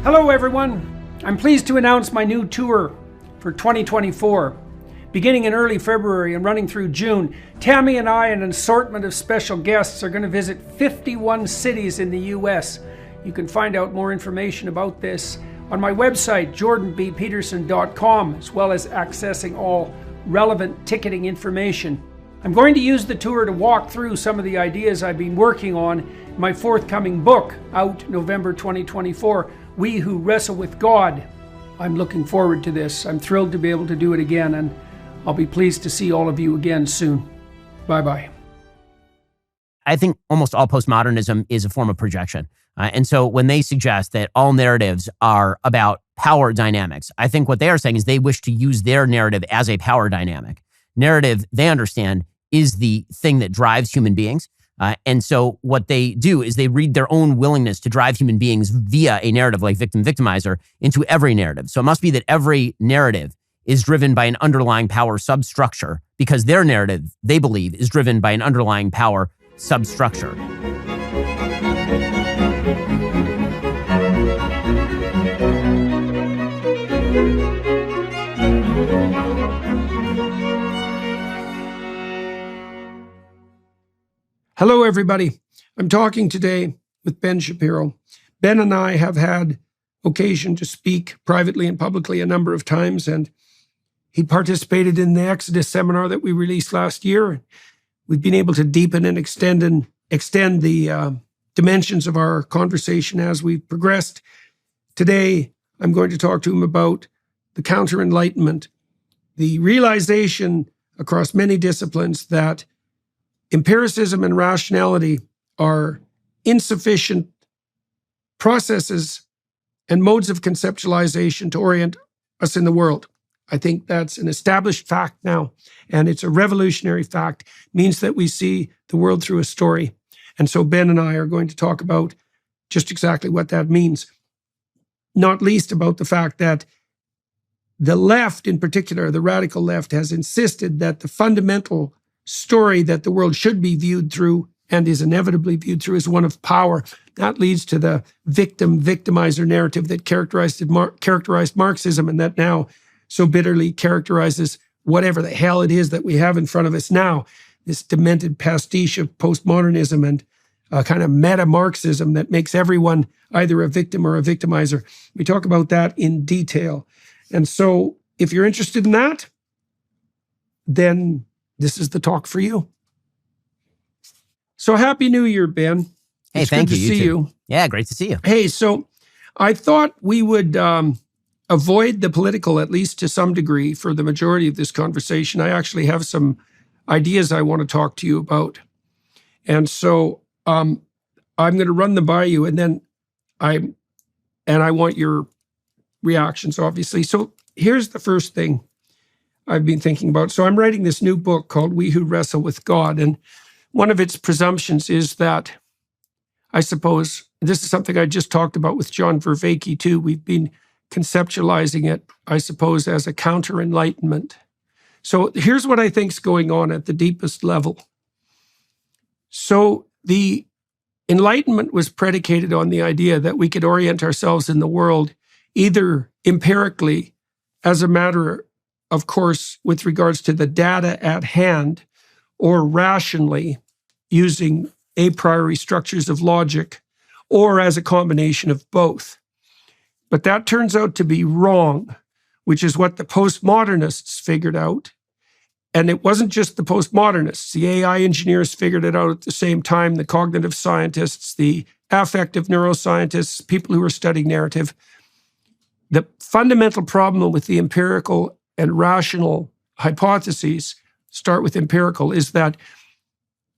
Hello everyone, I'm pleased to announce my new tour for 2024. Beginning in early February and running through June, Tammy and I and an assortment of special guests are going to visit 51 cities in the US. You can find out more information about this on my website, jordanbpeterson.com, as well as accessing all relevant ticketing information. I'm going to use the tour to walk through some of the ideas I've been working on in my forthcoming book, out November 2024, We Who Wrestle with God. I'm looking forward to this. I'm thrilled to be able to do it again, and I'll be pleased to see all of you again soon. Bye-bye. I think almost all postmodernism is a form of projection. And so when they suggest that all narratives are about power dynamics, I think what they are saying is they wish to use their narrative as a power dynamic. Narrative, they understand, is the thing that drives human beings. And so what they do is they read their own willingness to drive human beings via a narrative like victim-victimizer into every narrative. So it must be that every narrative is driven by an underlying power substructure because their narrative, they believe, is driven by an underlying power substructure. Hello, everybody. I'm talking today with Ben Shapiro. Ben and I have had occasion to speak privately and publicly a number of times, and he participated in the Exodus seminar that we released last year. We've been able to deepen and extend the dimensions of our conversation as we've progressed. Today, I'm going to talk to him about the counter-enlightenment, the realization across many disciplines that empiricism and rationality are insufficient processes and modes of conceptualization to orient us in the world. I think that's an established fact now, and it's a revolutionary fact. It means that we see the world through a story. And so Ben and I are going to talk about just exactly what that means, not least about the fact that the left, in particular, the radical left, has insisted that the fundamental story that the world should be viewed through and is inevitably viewed through is one of power. That leads to the victim-victimizer narrative that characterized Marxism and that now so bitterly characterizes whatever the hell it is that we have in front of us now, this demented pastiche of postmodernism and kind of meta-Marxism that makes everyone either a victim or a victimizer. We talk about that in detail. And so if you're interested in that, then this is the talk for you. So Happy New Year, Ben. Hey, thank you. Good to see you. Yeah, great to see you. Hey, so I thought we would avoid the political, at least to some degree, for the majority of this conversation. I actually have some ideas I want to talk to you about. And so I'm going to run them by you, and then I want your reactions, obviously. So here's the first thing I've been thinking about. So I'm writing this new book called We Who Wrestle with God. And one of its presumptions is that, I suppose, this is something I just talked about with John Vervaeke too. We've been conceptualizing it, I suppose, as a counter-enlightenment. So here's what I think is going on at the deepest level. So the Enlightenment was predicated on the idea that we could orient ourselves in the world either empirically as a matter of course, with regards to the data at hand, or rationally using a priori structures of logic, or as a combination of both. But that turns out to be wrong, which is what the postmodernists figured out. And it wasn't just the postmodernists. The AI engineers figured it out at the same time, the cognitive scientists, the affective neuroscientists, people who are studying narrative. The fundamental problem with the empirical and rational hypotheses, start with empirical, is that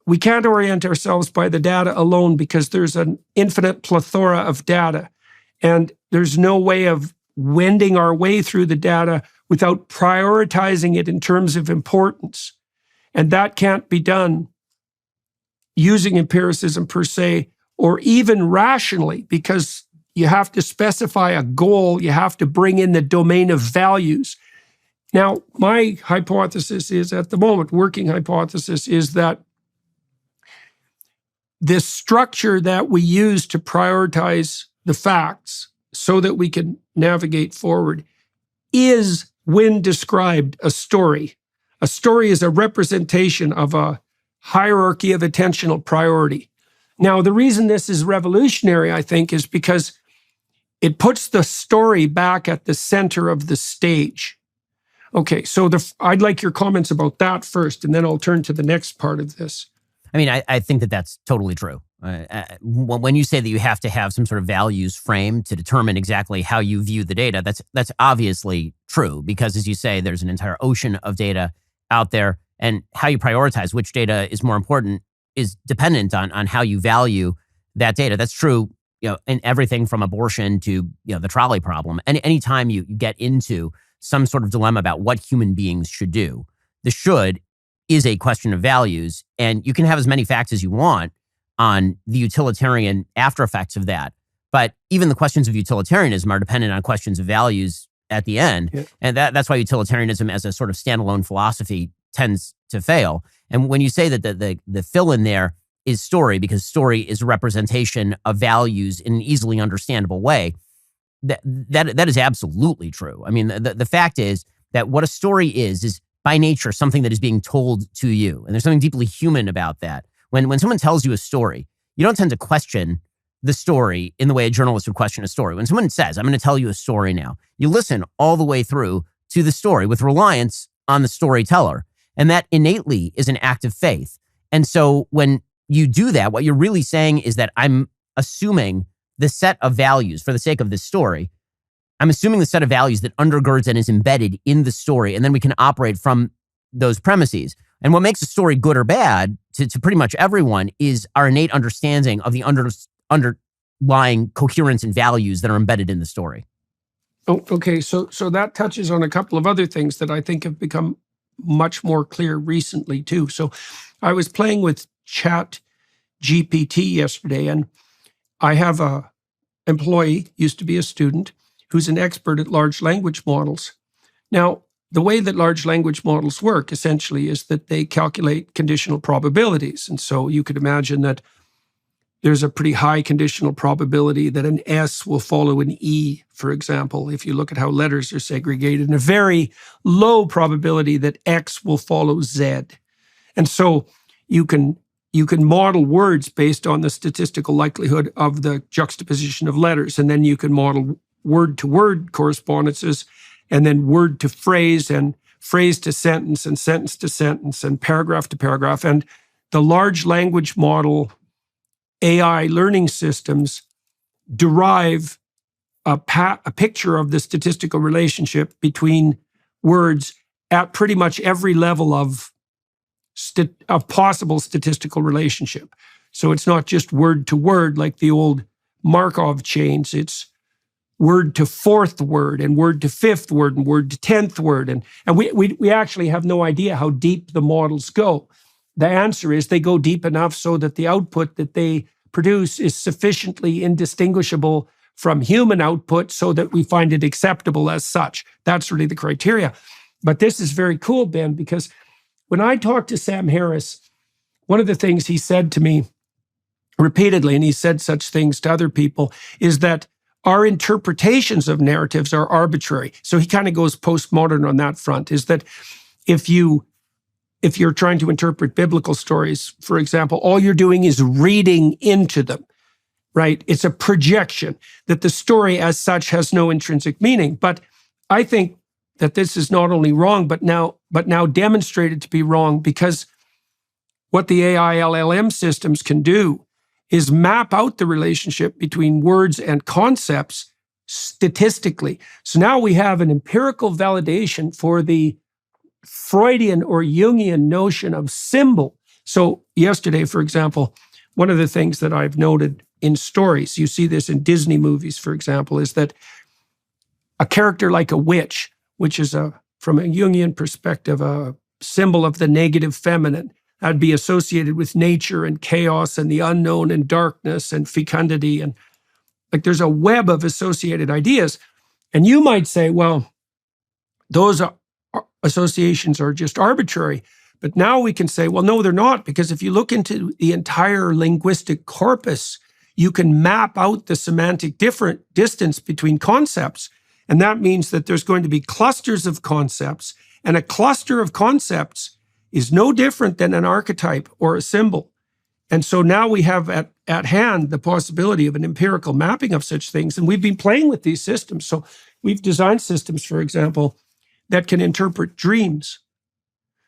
we can't orient ourselves by the data alone because there's an infinite plethora of data. And there's no way of wending our way through the data without prioritizing it in terms of importance. And that can't be done using empiricism per se, or even rationally, because you have to specify a goal, you have to bring in the domain of values. Now, my hypothesis is, at the moment, working hypothesis, is that this structure that we use to prioritize the facts so that we can navigate forward is, when described, a story. A story is a representation of a hierarchy of attentional priority. Now, the reason this is revolutionary, I think, is because it puts the story back at the center of the stage. Okay, so I'd like your comments about that first, and then I'll turn to the next part of this. I mean, I think that that's totally true. When you say that you have to have some sort of values frame to determine exactly how you view the data, that's obviously true, because as you say, there's an entire ocean of data out there, and how you prioritize which data is more important is dependent on how you value that data. That's true, in everything from abortion to the trolley problem. And anytime you get into some sort of dilemma about what human beings should do, the should is a question of values, and you can have as many facts as you want on the utilitarian after effects of that. But even the questions of utilitarianism are dependent on questions of values at the end. Yeah. And that's why utilitarianism as a sort of standalone philosophy tends to fail. And when you say that the fill in there is story, because story is a representation of values in an easily understandable way, that is absolutely true. I mean, the fact is that what a story is by nature something that is being told to you. And there's something deeply human about that. When someone tells you a story, you don't tend to question the story in the way a journalist would question a story. When someone says, I'm going to tell you a story now, you listen all the way through to the story with reliance on the storyteller. And that innately is an act of faith. And so when you do that, what you're really saying is that I'm assuming the set of values for the sake of this story. I'm assuming the set of values that undergirds and is embedded in the story, and then we can operate from those premises. And what makes a story good or bad to pretty much everyone is our innate understanding of the underlying coherence and values that are embedded in the story. Oh, okay. So that touches on a couple of other things that I think have become much more clear recently too. So I was playing with Chat GPT yesterday, and I have a employee, used to be a student, who's an expert at large language models. Now, the way that large language models work essentially is that they calculate conditional probabilities. And so you could imagine that there's a pretty high conditional probability that an S will follow an E, for example, if you look at how letters are segregated, and a very low probability that X will follow Z. And so you can model words based on the statistical likelihood of the juxtaposition of letters, and then you can model word-to-word correspondences, and then word to phrase, and phrase to sentence, and sentence to sentence, and paragraph to paragraph. And the large language model AI learning systems derive a picture of the statistical relationship between words at pretty much every level of possible statistical relationship. So it's not just word to word like the old Markov chains. It's word to fourth word, and word to fifth word, and word to 10th word. And we actually have no idea how deep the models go. The answer is they go deep enough so that the output that they produce is sufficiently indistinguishable from human output so that we find it acceptable as such. That's really the criteria. But this is very cool, Ben, because when I talked to Sam Harris, one of the things he said to me repeatedly, and he said such things to other people, is that our interpretations of narratives are arbitrary. So he kind of goes postmodern on that front, is that if you're trying to interpret biblical stories, for example, all you're doing is reading into them, right? It's a projection, that the story as such has no intrinsic meaning. But I think that this is not only wrong, but now demonstrated to be wrong, because what the AI LLM systems can do is map out the relationship between words and concepts statistically. So now we have an empirical validation for the Freudian or Jungian notion of symbol. So yesterday, for example, one of the things that I've noted in stories, you see this in Disney movies, for example, is that a character like a witch, which is from a Jungian perspective, a symbol of the negative feminine, that'd be associated with nature and chaos and the unknown and darkness and fecundity. And like there's a web of associated ideas. And you might say, well, those associations are just arbitrary. But now we can say, well, no, they're not, because if you look into the entire linguistic corpus, you can map out the semantic distance between concepts. And that means that there's going to be clusters of concepts, and a cluster of concepts is no different than an archetype or a symbol. And so now we have at hand the possibility of an empirical mapping of such things. And we've been playing with these systems. So we've designed systems, for example, that can interpret dreams.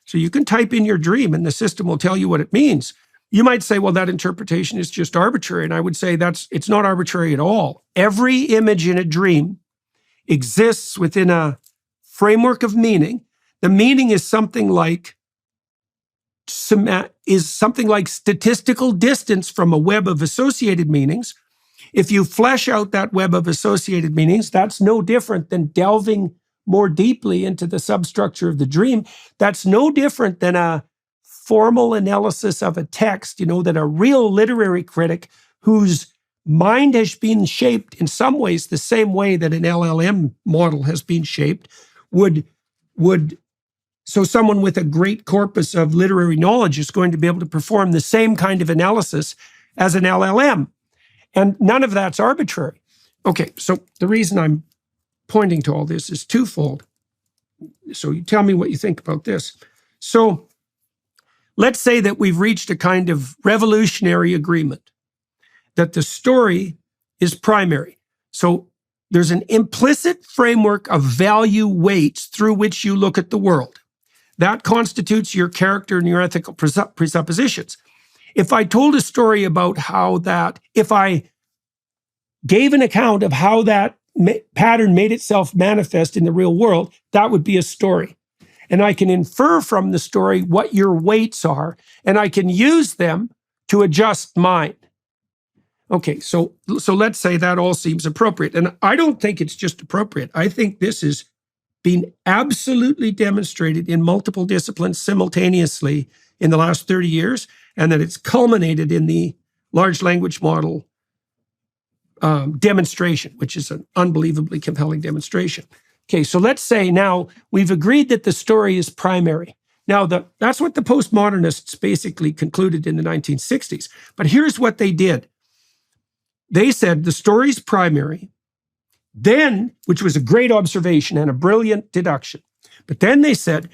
So you can type in your dream and the system will tell you what it means. You might say, well, that interpretation is just arbitrary. And I would say it's not arbitrary at all. Every image in a dream exists within a framework of meaning. The meaning is something like statistical distance from a web of associated meanings. If you flesh out that web of associated meanings, that's no different than delving more deeply into the substructure of the dream. That's no different than a formal analysis of a text, that a real literary critic whose mind has been shaped in some ways the same way that an LLM model has been shaped would so someone with a great corpus of literary knowledge is going to be able to perform the same kind of analysis as an LLM. And none of that's arbitrary. Okay, so the reason I'm pointing to all this is twofold. So you tell me what you think about this. So let's say that we've reached a kind of revolutionary agreement that the story is primary. So there's an implicit framework of value weights through which you look at the world. That constitutes your character and your ethical presuppositions. If I told a story about if I gave an account of how that pattern made itself manifest in the real world, that would be a story. And I can infer from the story what your weights are, and I can use them to adjust mine. Okay, so let's say that all seems appropriate. And I don't think it's just appropriate. I think this has been absolutely demonstrated in multiple disciplines simultaneously in the last 30 years, and that it's culminated in the large language model demonstration, which is an unbelievably compelling demonstration. Okay, so let's say now we've agreed that the story is primary. Now, that's what the postmodernists basically concluded in the 1960s. But here's what they did. They said the story's primary, then, which was a great observation and a brilliant deduction. But then they said,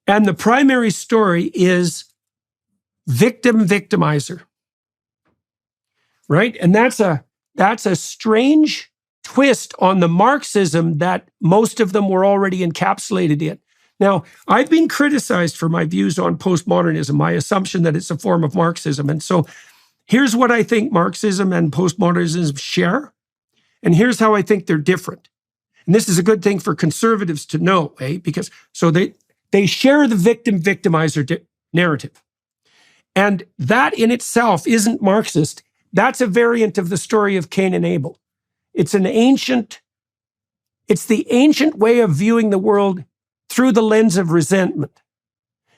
and the primary story is victim-victimizer, right? And that's a strange twist on the Marxism that most of them were already encapsulated in. Now, I've been criticized for my views on postmodernism, my assumption that it's a form of Marxism. And so here's what I think Marxism and postmodernism share, and here's how I think they're different. And this is a good thing for conservatives to know, because so they share the victim-victimizer narrative. And that in itself isn't Marxist. That's a variant of the story of Cain and Abel. It's the ancient way of viewing the world through the lens of resentment.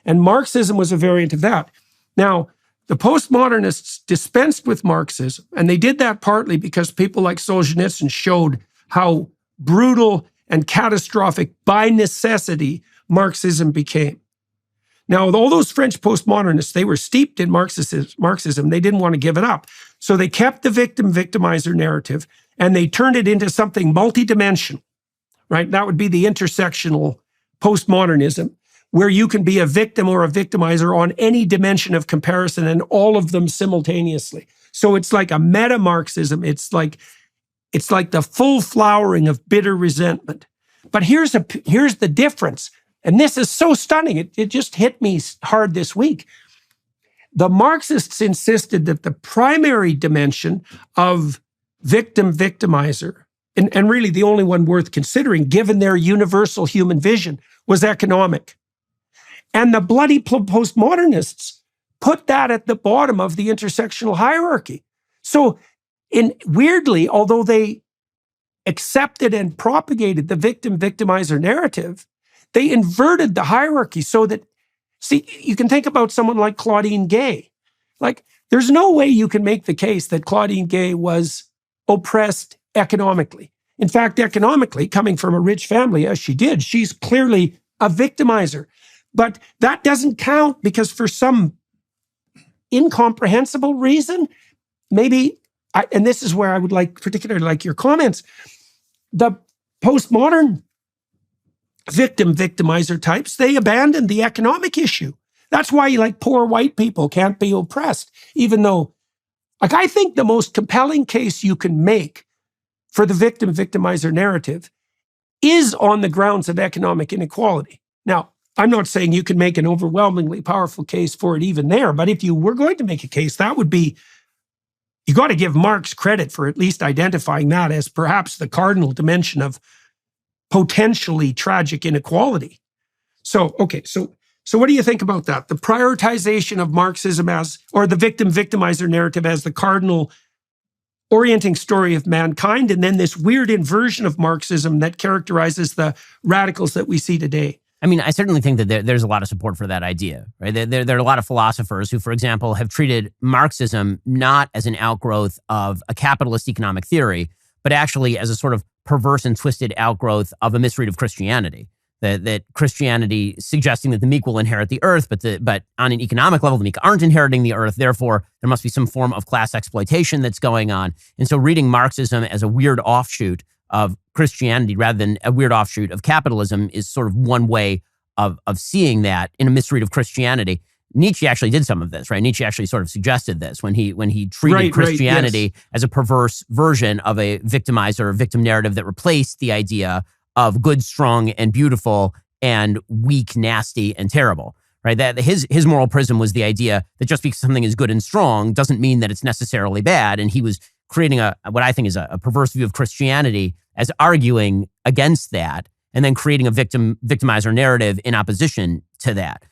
And Marxism was a variant of that. Now, the postmodernists dispensed with Marxism, and they did that partly because people like Solzhenitsyn showed how brutal and catastrophic by necessity Marxism became. Now, with all those French postmodernists, they were steeped in Marxism. They didn't want to give it up. So they kept the victim-victimizer narrative, and they turned it into something multidimensional, right? That would be the intersectional postmodernism, where you can be a victim or a victimizer on any dimension of comparison and all of them simultaneously. So it's like a meta-Marxism. It's like the full flowering of bitter resentment. But here's the difference. And this is so stunning. It just hit me hard this week. The Marxists insisted that the primary dimension of victim-victimizer, and really the only one worth considering, given their universal human vision, was economic. And the bloody postmodernists put that at the bottom of the intersectional hierarchy. So weirdly, although they accepted and propagated the victim-victimizer narrative, they inverted the hierarchy so that, see, you can think about someone like Claudine Gay. Like, there's no way you can make the case that Claudine Gay was oppressed economically. In fact, economically, coming from a rich family, as she did, she's clearly a victimizer. But that doesn't count because for some incomprehensible reason, maybe and this is where I would particularly like your comments. The postmodern victimizer types, they abandoned the economic issue. That's why poor white people can't be oppressed, even though, I think the most compelling case you can make for the victimizer narrative is on the grounds of economic inequality. Now, I'm not saying you can make an overwhelmingly powerful case for it even there, but if you were going to make a case, that would be, you got to give Marx credit for at least identifying that as perhaps the cardinal dimension of potentially tragic inequality. So what do you think about that? The prioritization of Marxism or the victimizer narrative as the cardinal orienting story of mankind, and then this weird inversion of Marxism that characterizes the radicals that we see today. I mean, I certainly think that there's a lot of support for that idea, right? There are a lot of philosophers who, for example, have treated Marxism not as an outgrowth of a capitalist economic theory, but actually as a sort of perverse and twisted outgrowth of a misread of Christianity. That Christianity suggesting that the meek will inherit the earth, but on an economic level, the meek aren't inheriting the earth. Therefore, there must be some form of class exploitation that's going on. And so reading Marxism as a weird offshoot of Christianity rather than a weird offshoot of capitalism is sort of one way of seeing that in a misread of Christianity. Nietzsche actually did some of this, right? Nietzsche actually sort of suggested this when he treated Christianity as a perverse version of a victimizer or victim narrative that replaced the idea of good, strong, and beautiful, and weak, nasty, and terrible, right? That his moral prism was the idea that just because something is good and strong doesn't mean that it's necessarily bad. And he was creating what I think is a perverse view of Christianity as arguing against that, and then creating a victimizer narrative in opposition to that.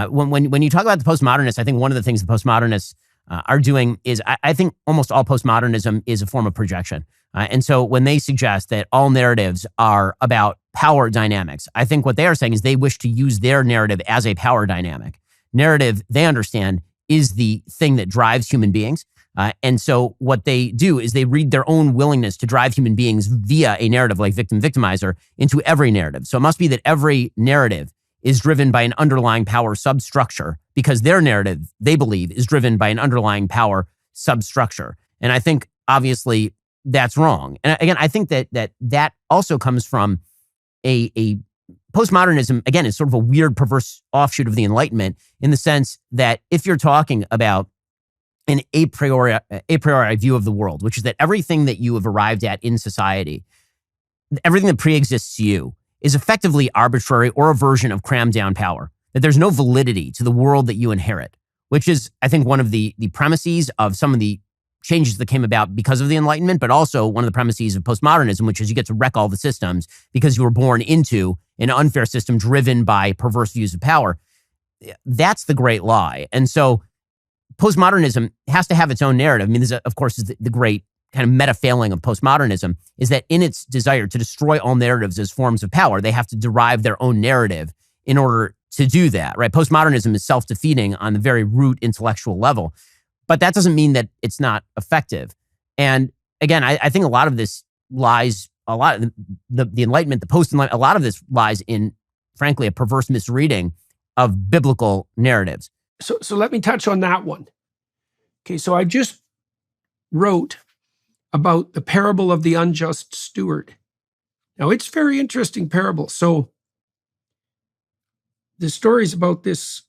When you talk about the postmodernists, I think one of the things the postmodernists are doing is I think almost all postmodernism is a form of projection. And so when they suggest that all narratives are about power dynamics, I think what they are saying is they wish to use their narrative as a power dynamic. Narrative, they understand, is the thing that drives human beings. And so what they do is they read their own willingness to drive human beings via a narrative like victimizer into every narrative. So it must be that every narrative is driven by an underlying power substructure because their narrative, they believe, is driven by an underlying power substructure. And I think, obviously, that's wrong. And again, I think that also comes from a postmodernism, again, is sort of a weird, perverse offshoot of the Enlightenment in the sense that if you're talking about an a priori view of the world, which is that everything that you have arrived at in society, everything that preexists you, is effectively arbitrary or a version of crammed down power, that there's no validity to the world that you inherit, which is, I think, one of the premises of some of the changes that came about because of the Enlightenment, but also one of the premises of postmodernism, which is you get to wreck all the systems because you were born into an unfair system driven by perverse views of power. That's the great lie. And so postmodernism has to have its own narrative. I mean, this, of course, is the great kind of meta failing of postmodernism, is that in its desire to destroy all narratives as forms of power, they have to derive their own narrative in order to do that, right? Postmodernism is self-defeating on the very root intellectual level, but that doesn't mean that it's not effective. And again, I think a lot of this lies, a lot of the Enlightenment, the post-Enlightenment, a lot of this lies in, frankly, a perverse misreading of biblical narratives. So let me touch on that one. Okay, so I just wrote about the parable of the unjust steward. Now, it's a very interesting parable. So the story is about this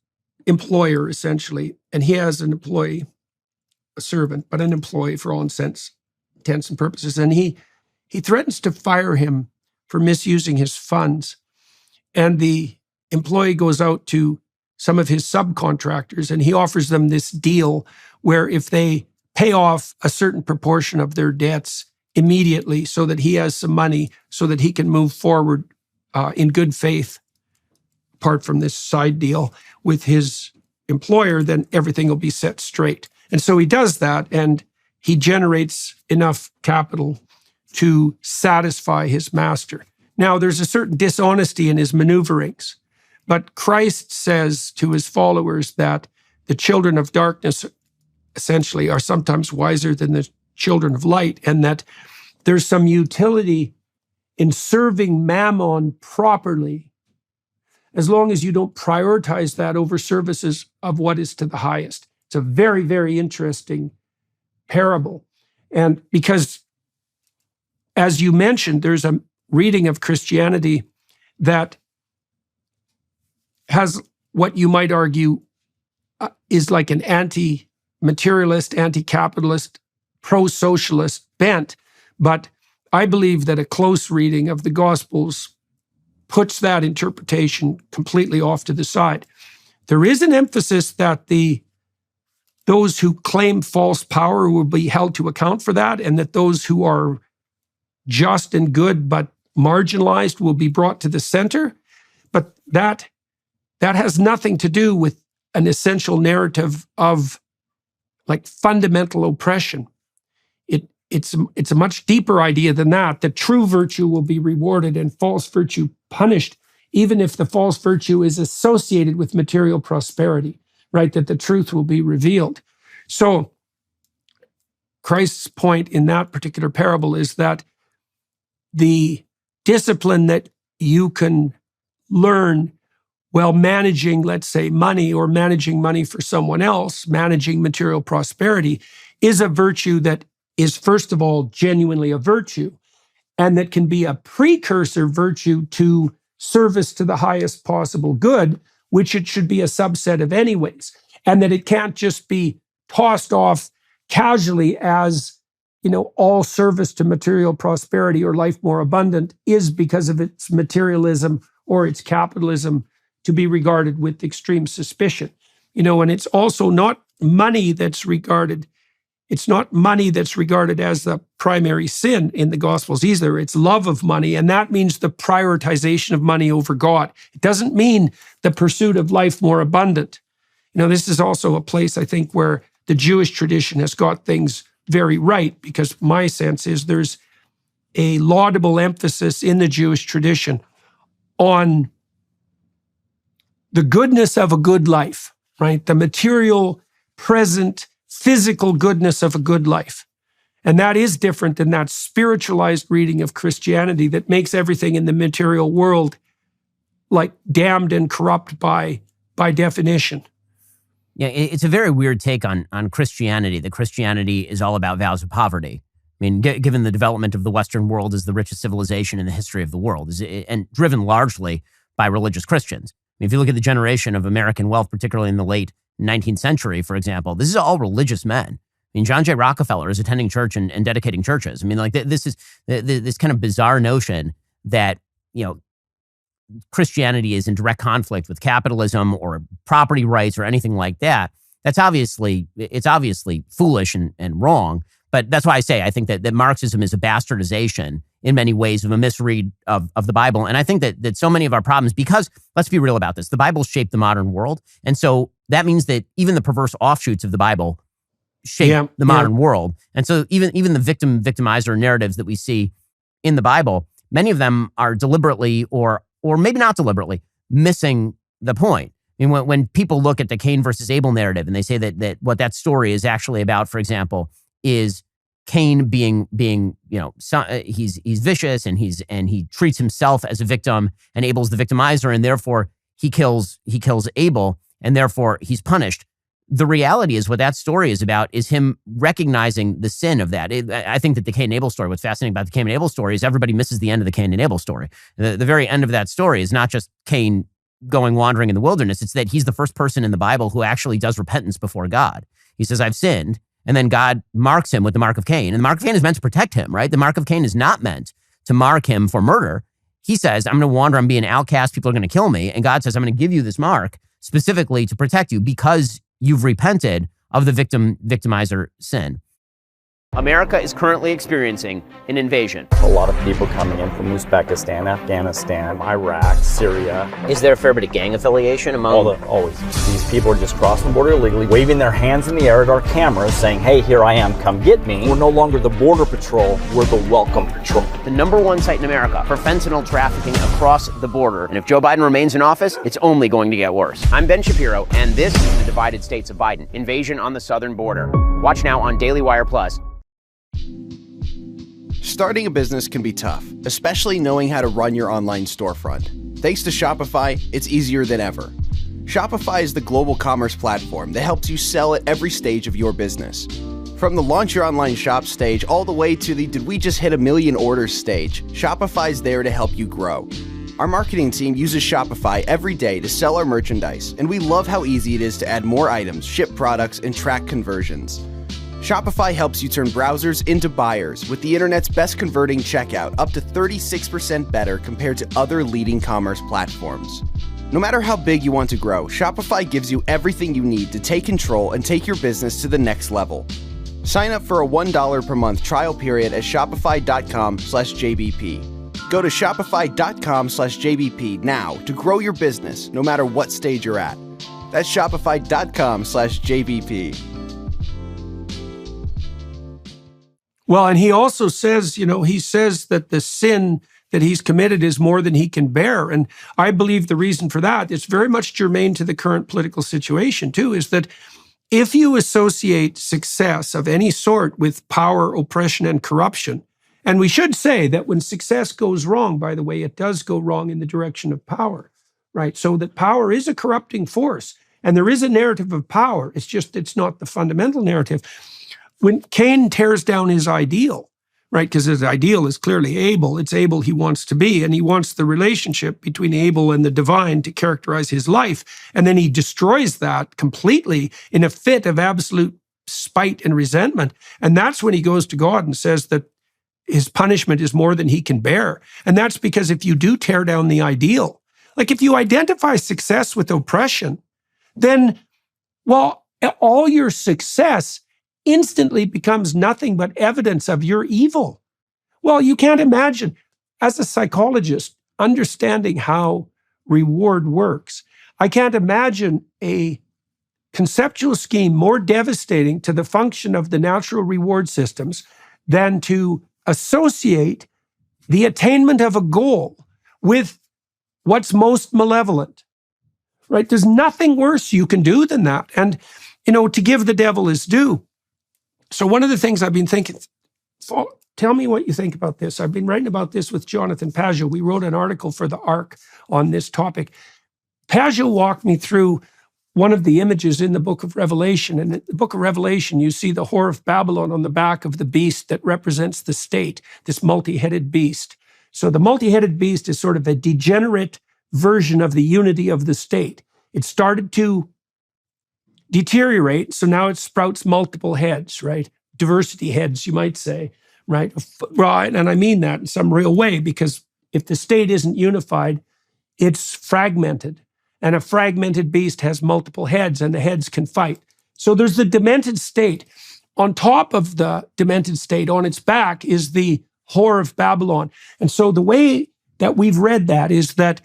employer, essentially, and he has an employee, a servant, but an employee for all intents and purposes. And he threatens to fire him for misusing his funds. And the employee goes out to some of his subcontractors and he offers them this deal where if they pay off a certain proportion of their debts immediately so that he has some money so that he can move forward in good faith, apart from this side deal with his employer, then everything will be set straight. And so he does that and he generates enough capital to satisfy his master. Now, there's a certain dishonesty in his maneuverings, but Christ says to his followers that the children of darkness essentially are sometimes wiser than the children of light, and that there's some utility in serving mammon properly, as long as you don't prioritize that over services of what is to the highest. It's a very, very interesting parable. And because, as you mentioned, there's a reading of Christianity that has what you might argue is like an anti-materialist, anti-capitalist, pro-socialist bent. But I believe that a close reading of the Gospels puts that interpretation completely off to the side. There is an emphasis that those who claim false power will be held to account for that, and that those who are just and good but marginalized will be brought to the center. But that has nothing to do with an essential narrative of like fundamental oppression. It's a much deeper idea than that. That true virtue will be rewarded and false virtue punished, even if the false virtue is associated with material prosperity, right? That the truth will be revealed. So Christ's point in that particular parable is that the discipline that you can learn while managing, let's say, money, or managing money for someone else, managing material prosperity, is a virtue that is, first of all, genuinely a virtue, and that can be a precursor virtue to service to the highest possible good, which it should be a subset of anyways, and that it can't just be tossed off casually as, all service to material prosperity or life more abundant is, because of its materialism or its capitalism, to be regarded with extreme suspicion. And it's also not money that's regarded. It's not money that's regarded as the primary sin in the Gospels either. It's love of money, and that means the prioritization of money over God. It doesn't mean the pursuit of life more abundant. This is also a place, I think, where the Jewish tradition has got things very right, because my sense is there's a laudable emphasis in the Jewish tradition on the goodness of a good life, right? The material, present, physical goodness of a good life. And that is different than that spiritualized reading of Christianity that makes everything in the material world like damned and corrupt by definition. Yeah, it's a very weird take on Christianity, that Christianity is all about vows of poverty. I mean, given the development of the Western world as the richest civilization in the history of the world, and driven largely by religious Christians. I mean, if you look at the generation of American wealth, particularly in the late 19th century, for example, this is all religious men. I mean, John J. Rockefeller is attending church and dedicating churches. I mean, like this is this kind of bizarre notion that, Christianity is in direct conflict with capitalism or property rights or anything like that. It's obviously foolish and wrong. But that's why I say I think that Marxism is a bastardization in many ways of a misread of the Bible. And I think that so many of our problems, because let's be real about this, the Bible shaped the modern world. And so that means that even the perverse offshoots of the Bible shape the modern world. And so even the victimizer narratives that we see in the Bible, many of them are deliberately or maybe not deliberately missing the point. I mean, when people look at the Cain versus Abel narrative and they say that what that story is actually about, for example, is Cain being he's vicious and he treats himself as a victim, and Abel's the victimizer, and therefore he kills Abel, and therefore he's punished. The reality is what that story is about is him recognizing the sin of that. I think that the Cain and Abel story, what's fascinating about the Cain and Abel story is everybody misses the end of the Cain and Abel story. The very end of that story is not just Cain going wandering in the wilderness. It's that he's the first person in the Bible who actually does repentance before God. He says, I've sinned. And then God marks him with the mark of Cain. And the mark of Cain is meant to protect him, right? The mark of Cain is not meant to mark him for murder. He says, I'm going to wander, I'm being an outcast, people are going to kill me. And God says, I'm going to give you this mark specifically to protect you because you've repented of the victimizer sin. America is currently experiencing an invasion. A lot of people coming in from Uzbekistan, Afghanistan, Iraq, Syria. Is there a fair bit of gang affiliation among? Always. These people are just crossing the border illegally, waving their hands in the air at our cameras, saying, hey, here I am, come get me. We're no longer the border patrol, we're the welcome patrol. The #1 site in America for fentanyl trafficking across the border. And if Joe Biden remains in office, it's only going to get worse. I'm Ben Shapiro, and this is the Divided States of Biden, invasion on the southern border. Watch now on Daily Wire Plus. Starting a business can be tough, especially knowing how to run your online storefront. Thanks to Shopify, it's easier than ever. Shopify is the global commerce platform that helps you sell at every stage of your business. From the launch your online shop stage all the way to the did we just hit 1 million orders stage, Shopify's there to help you grow. Our marketing team uses Shopify every day to sell our merchandise, and we love how easy it is to add more items, ship products, and track conversions. Shopify helps you turn browsers into buyers with the internet's best converting checkout, up to 36% better compared to other leading commerce platforms. No matter how big you want to grow, Shopify gives you everything you need to take control and take your business to the next level. Sign up for a $1 per month trial period at shopify.com/JBP. Go to shopify.com/JBP now to grow your business no matter what stage you're at. That's shopify.com/JBP. Well, and he also says, he says that the sin that he's committed is more than he can bear. And I believe the reason for that is very much germane to the current political situation too, is that if you associate success of any sort with power, oppression, and corruption, and we should say that when success goes wrong, by the way, it does go wrong in the direction of power, right? So that power is a corrupting force, and there is a narrative of power. It's not the fundamental narrative. When Cain tears down his ideal, right, because his ideal is clearly Abel, it's Abel he wants to be, and he wants the relationship between Abel and the divine to characterize his life, and then he destroys that completely in a fit of absolute spite and resentment, and that's when he goes to God and says that his punishment is more than he can bear. And that's because if you do tear down the ideal, like if you identify success with oppression, then, well, all your success instantly becomes nothing but evidence of your evil. Well, you can't imagine, as a psychologist, understanding how reward works. I can't imagine a conceptual scheme more devastating to the function of the natural reward systems than to associate the attainment of a goal with what's most malevolent, right? There's nothing worse you can do than that. And, to give the devil his due. So one of the things I've been thinking, tell me what you think about this. I've been writing about this with Jonathan Pageau. We wrote an article for the Ark on this topic. Pageau walked me through one of the images in the book of Revelation. And in the book of Revelation, you see the whore of Babylon on the back of the beast that represents the state, this multi-headed beast. So the multi-headed beast is sort of a degenerate version of the unity of the state. It started to deteriorate, so now it sprouts multiple heads, right? Diversity heads, you might say, right? Right, and I mean that in some real way, because if the state isn't unified, it's fragmented. And a fragmented beast has multiple heads, and the heads can fight. So there's the demented state. On top of the demented state, on its back, is the whore of Babylon. And so the way that we've read that is that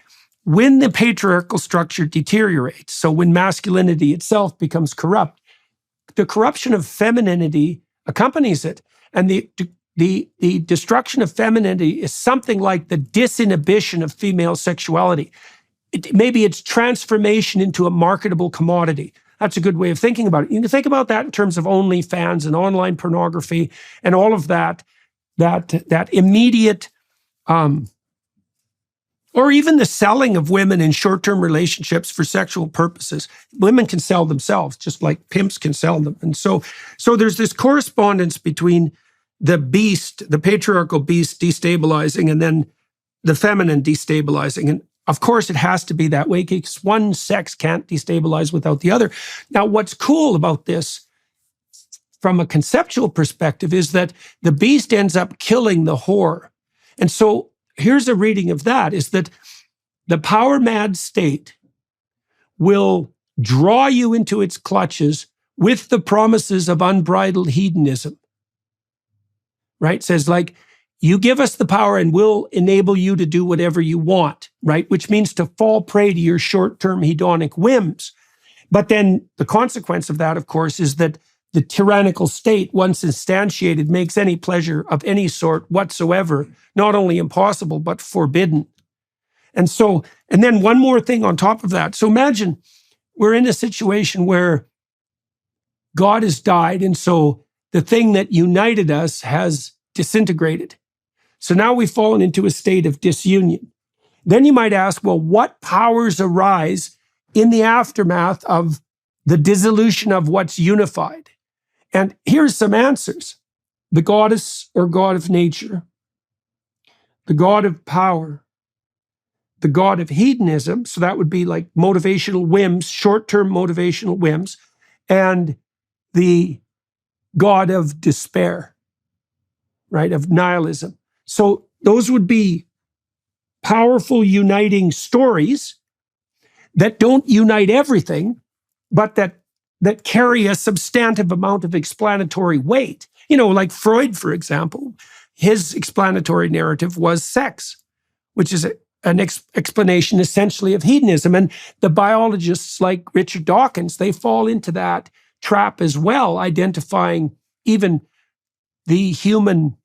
when the patriarchal structure deteriorates, so when masculinity itself becomes corrupt, the corruption of femininity accompanies it. And the destruction of femininity is something like the disinhibition of female sexuality. Maybe it's transformation into a marketable commodity. That's a good way of thinking about it. You can think about that in terms of OnlyFans and online pornography and all of that immediate, or even the selling of women in short-term relationships for sexual purposes. Women can sell themselves, just like pimps can sell them. And so there's this correspondence between the beast, the patriarchal beast destabilizing, and then the feminine destabilizing. And of course, it has to be that way because one sex can't destabilize without the other. Now, what's cool about this from a conceptual perspective is that the beast ends up killing the whore. And so here's a reading of that, is that the power-mad state will draw you into its clutches with the promises of unbridled hedonism, right? It says, like, you give us the power and we'll enable you to do whatever you want, right? Which means to fall prey to your short-term hedonic whims. But then the consequence of that, of course, is that the tyrannical state, once instantiated, makes any pleasure of any sort whatsoever not only impossible, but forbidden. And then one more thing on top of that. So imagine we're in a situation where God has died, and so the thing that united us has disintegrated. So now we've fallen into a state of disunion. Then you might ask, well, what powers arise in the aftermath of the dissolution of what's unified? And here's some answers. The goddess or god of nature, the god of power, the god of hedonism, so that would be like motivational whims, short-term motivational whims, and the god of despair, right, of nihilism. So those would be powerful uniting stories that don't unite everything, but that carry a substantive amount of explanatory weight. You know, like Freud, for example, his explanatory narrative was sex, which is an explanation essentially of hedonism. And the biologists like Richard Dawkins, they fall into that trap as well, identifying even the human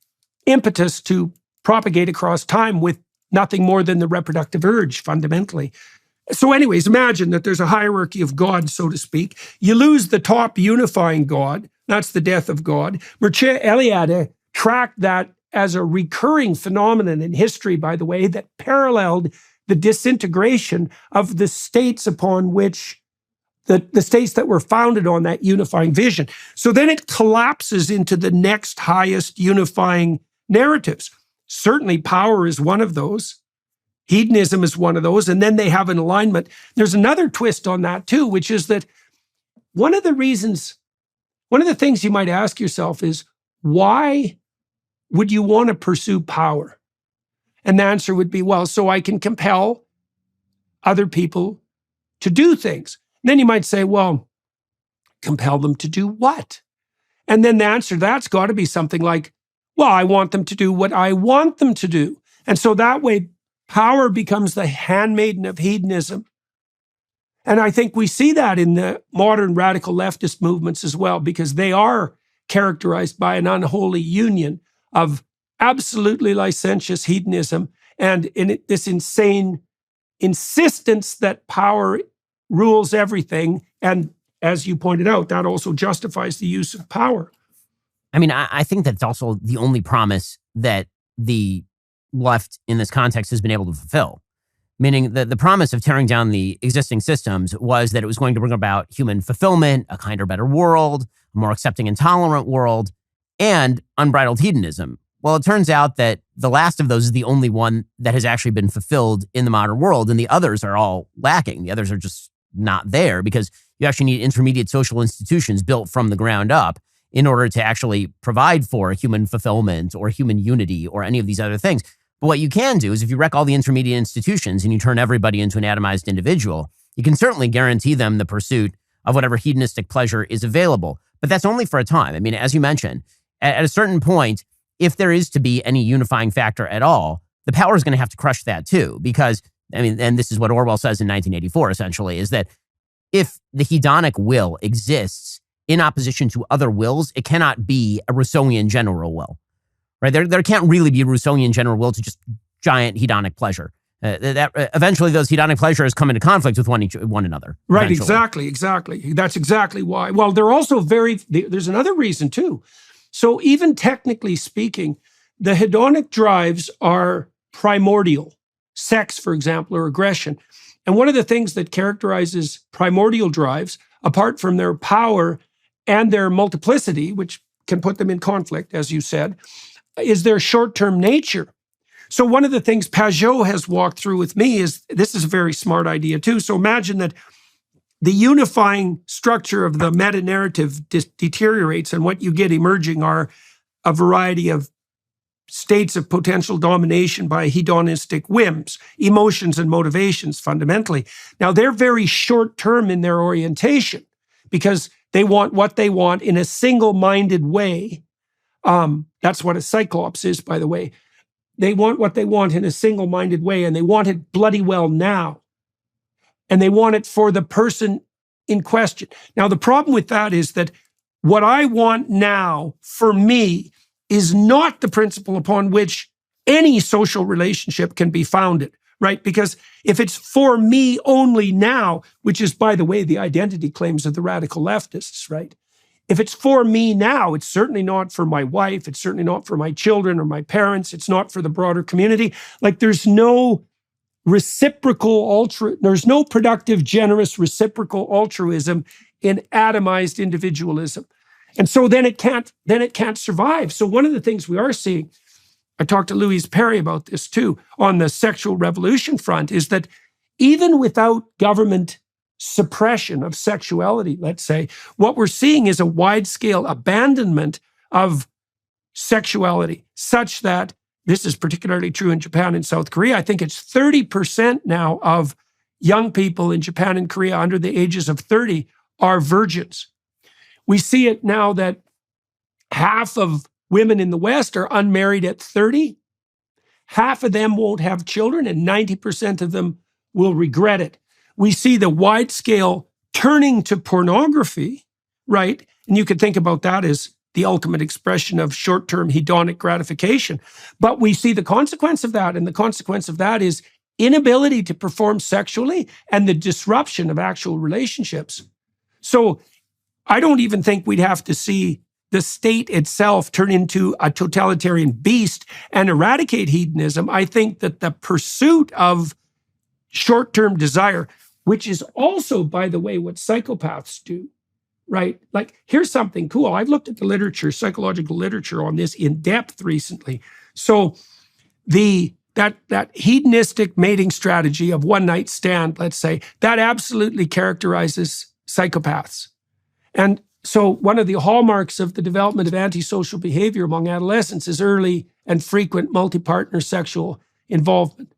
impetus to propagate across time with nothing more than the reproductive urge, fundamentally. So anyways, imagine that there's a hierarchy of God, so to speak. You lose the top unifying God. That's the death of God. Mircea Eliade tracked that as a recurring phenomenon in history, by the way, that paralleled the disintegration of the states upon which the states that were founded on that unifying vision. So then it collapses into the next highest unifying narratives. Certainly power is one of those. Hedonism is one of those. And then they have an alignment. There's another twist on that too, which is that one of the things you might ask yourself is, why would you want to pursue power? And the answer would be, well, so I can compel other people to do things. And then you might say, well, compel them to do what? And then the answer to that's got to be something like, well, I want them to do what I want them to do. And so that way, power becomes the handmaiden of hedonism. And I think we see that in the modern radical leftist movements as well, because they are characterized by an unholy union of absolutely licentious hedonism and this insane insistence that power rules everything. And as you pointed out, that also justifies the use of power. I mean, I think that's also the only promise that the left in this context has been able to fulfill. Meaning that the promise of tearing down the existing systems was that it was going to bring about human fulfillment, a kinder, better world, a more accepting and tolerant world, and unbridled hedonism. Well, it turns out that the last of those is the only one that has actually been fulfilled in the modern world, and the others are all lacking. The others are just not there because you actually need intermediate social institutions built from the ground up in order to actually provide for human fulfillment or human unity or any of these other things. But what you can do is if you wreck all the intermediate institutions and you turn everybody into an atomized individual, you can certainly guarantee them the pursuit of whatever hedonistic pleasure is available. But that's only for a time. I mean, as you mentioned, at a certain point, if there is to be any unifying factor at all, the power is going to have to crush that too. Because, I mean, and this is what Orwell says in 1984, essentially, is that if the hedonic will exists in opposition to other wills, it cannot be a Rousseauian general will. Right? There can't really be a Rousseauian general will to just giant hedonic pleasure. Eventually, those hedonic pleasures come into conflict with one another. Right, eventually. exactly. That's exactly why. Well, they're also there's another reason too. So even technically speaking, the hedonic drives are primordial. Sex, for example, or aggression. And one of the things that characterizes primordial drives, apart from their power and their multiplicity, which can put them in conflict, as you said, is their short-term nature. So one of the things Pajot has walked through with me is, this is a very smart idea too. So imagine that the unifying structure of the meta-narrative deteriorates, and what you get emerging are a variety of states of potential domination by hedonistic whims, emotions and motivations fundamentally. Now, they're very short-term in their orientation because they want what they want in a single-minded way. That's what a cyclops is, by the way. They want what they want in a single-minded way, and they want it bloody well now. And they want it for the person in question. Now, the problem with that is that what I want now for me is not the principle upon which any social relationship can be founded, right? Because if it's for me only now, which is, by the way, the identity claims of the radical leftists, right? If it's for me now, it's certainly not for my wife. It's certainly not for my children or my parents. It's not for the broader community. Like, there's no there's no productive, generous, reciprocal altruism in atomized individualism. And so then it can't survive. So one of the things we are seeing, I talked to Louise Perry about this too, on the sexual revolution front, is that even without government suppression of sexuality, let's say, what we're seeing is a wide-scale abandonment of sexuality, such that this is particularly true in Japan and South Korea. I think it's 30% now of young people in Japan and Korea under the ages of 30 are virgins. We see it now that half of women in the West are unmarried at 30. Half of them won't have children, and 90% of them will regret it. We see the wide-scale turning to pornography, right? And you could think about that as the ultimate expression of short-term hedonic gratification. But we see the consequence of that, and the consequence of that is inability to perform sexually and the disruption of actual relationships. So I don't even think we'd have to see the state itself turn into a totalitarian beast and eradicate hedonism. I think that the pursuit of short-term desire, which is also, by the way, what psychopaths do, right? Like, here's something cool. I've looked at the literature, psychological literature on this in depth recently. So that hedonistic mating strategy of one night stand, let's say, that absolutely characterizes psychopaths. And so one of the hallmarks of the development of antisocial behavior among adolescents is early and frequent multi-partner sexual involvement,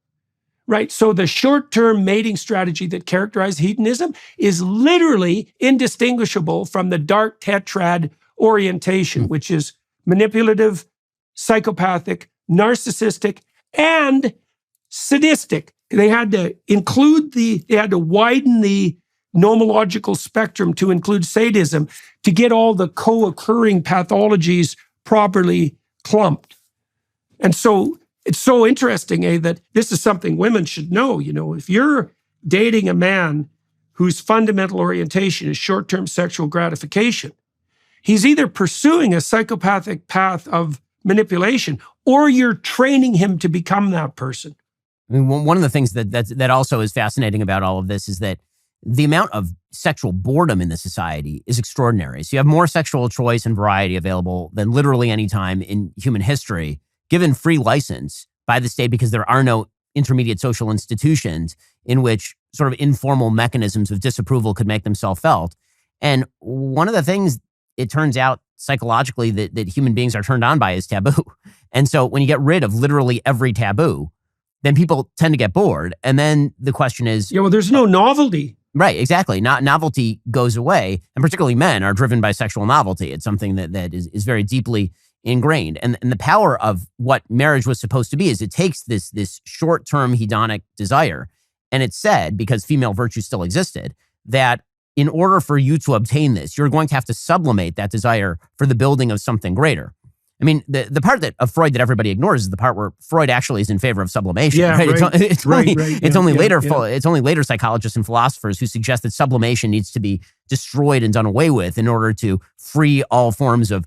right? So the short-term mating strategy that characterizes hedonism is literally indistinguishable from the dark tetrad orientation, which is manipulative, psychopathic, narcissistic, and sadistic. They had to widen the nomological spectrum to include sadism to get all the co-occurring pathologies properly clumped. And so it's so interesting, that this is something women should know. If you're dating a man whose fundamental orientation is short-term sexual gratification, he's either pursuing a psychopathic path of manipulation or you're training him to become that person. I mean, one of the things that also is fascinating about all of this is that the amount of sexual boredom in the society is extraordinary. So you have more sexual choice and variety available than literally any time in human history, given free license by the state because there are no intermediate social institutions in which sort of informal mechanisms of disapproval could make themselves felt. And one of the things, it turns out psychologically, that human beings are turned on by is taboo. And so when you get rid of literally every taboo, then people tend to get bored. And then the question is... Yeah, well, there's no novelty. Right, exactly. Novelty goes away, and particularly men are driven by sexual novelty. It's something that is very deeply ingrained. And the power of what marriage was supposed to be is it takes this short-term hedonic desire, and it's said, because female virtue still existed, that in order for you to obtain this, you're going to have to sublimate that desire for the building of something greater. I mean, the part of Freud that everybody ignores is the part where Freud actually is in favor of sublimation. Yeah, right? Right. It's only later psychologists and philosophers who suggest that sublimation needs to be destroyed and done away with in order to free all forms of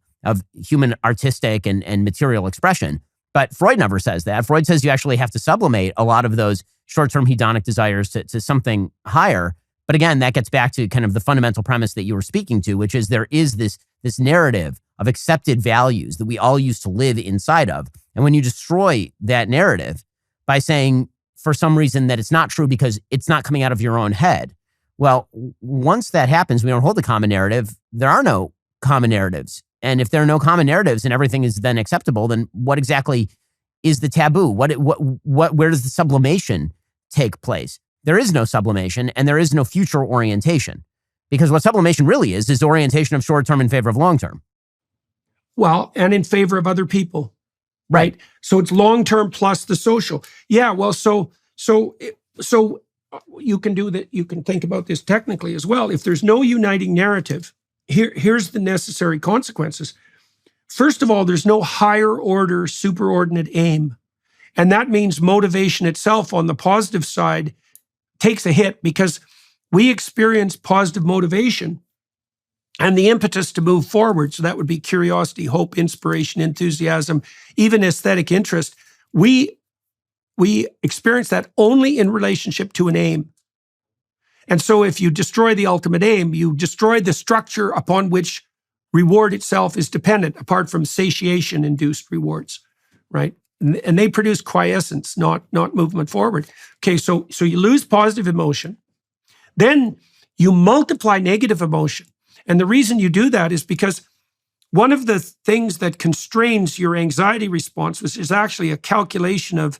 human artistic and material expression. But Freud never says that. Freud says you actually have to sublimate a lot of those short-term hedonic desires to something higher. But again, that gets back to kind of the fundamental premise that you were speaking to, which is there is this narrative of accepted values that we all used to live inside of. And when you destroy that narrative by saying for some reason that it's not true because it's not coming out of your own head, well, once that happens, we don't hold the common narrative. There are no common narratives. And if there are no common narratives and everything is then acceptable, then what exactly is the taboo? Where does the sublimation take place? There is no sublimation and there is no future orientation, because what sublimation really is orientation of short-term in favor of long-term. Well, and in favor of other people, right? So it's long-term plus the social. Yeah, well, so you can do that. You can think about this technically as well. If there's no uniting narrative, here's the necessary consequences. First of all, there's no higher order superordinate aim. And that means motivation itself on the positive side takes a hit, because we experience positive motivation and the impetus to move forward. So that would be curiosity, hope, inspiration, enthusiasm, even aesthetic interest. We experience that only in relationship to an aim. And so if you destroy the ultimate aim, you destroy the structure upon which reward itself is dependent, apart from satiation-induced rewards, right? And they produce quiescence, not movement forward. Okay, so you lose positive emotion. Then you multiply negative emotion. And the reason you do that is because one of the things that constrains your anxiety response, which is actually a calculation of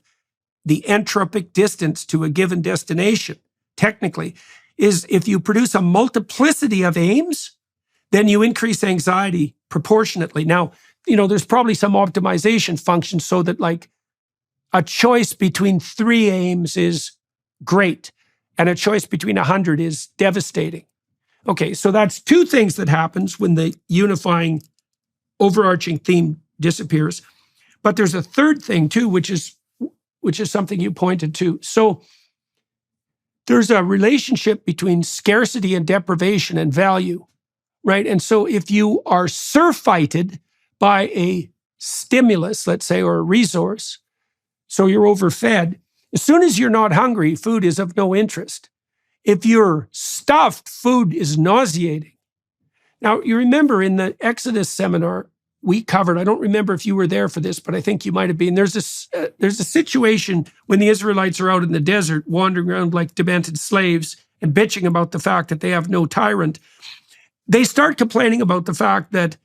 the entropic distance to a given destination, technically, is if you produce a multiplicity of aims, then you increase anxiety proportionately. Now, there's probably some optimization function so that like a choice between 3 aims is great and a choice between 100 is devastating. Okay, so that's 2 things that happens when the unifying overarching theme disappears. But there's a third thing too, which is something you pointed to. So there's a relationship between scarcity and deprivation and value, right? And so if you are surfeited by a stimulus, let's say, or a resource, so you're overfed, as soon as you're not hungry, food is of no interest. If you're stuffed, food is nauseating. Now, you remember in the Exodus seminar we covered, I don't remember if you were there for this, but I think you might have been. There's a situation when the Israelites are out in the desert, wandering around like demented slaves and bitching about the fact that they have no tyrant. They start complaining about the fact that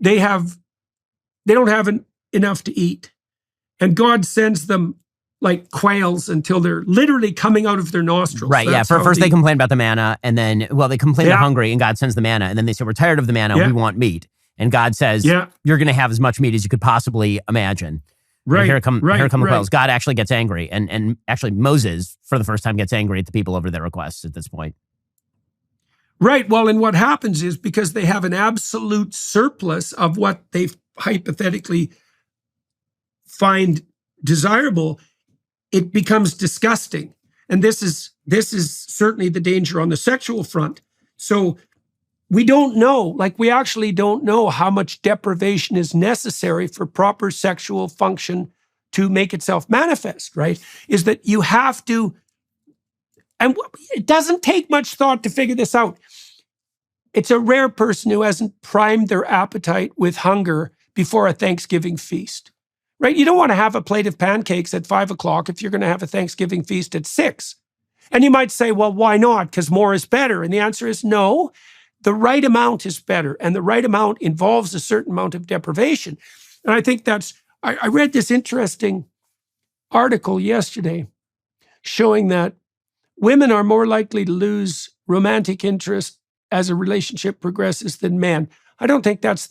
they don't have enough to eat. And God sends them like quails until they're literally coming out of their nostrils. Right, yeah. First they complain about the manna, and then, they complain they're hungry, and God sends the manna, and then they say, we're tired of the manna, we want meat. And God says, you're going to have as much meat as you could possibly imagine. Right. And here come the quails. God actually gets angry. And actually Moses, for the first time, gets angry at the people over their requests at this point. Right. Well, and what happens is because they have an absolute surplus of what they hypothetically find desirable, it becomes disgusting. And this is certainly the danger on the sexual front. So we don't know, we actually don't know how much deprivation is necessary for proper sexual function to make itself manifest, right? Is that you have to, and it doesn't take much thought to figure this out. It's a rare person who hasn't primed their appetite with hunger before a Thanksgiving feast, right? You don't want to have a plate of pancakes at 5 o'clock if you're going to have a Thanksgiving feast at 6. And you might say, well, why not? Because more is better. And the answer is no. The right amount is better, and the right amount involves a certain amount of deprivation. And I think I read this interesting article yesterday showing that women are more likely to lose romantic interest as a relationship progresses than men. I don't think that's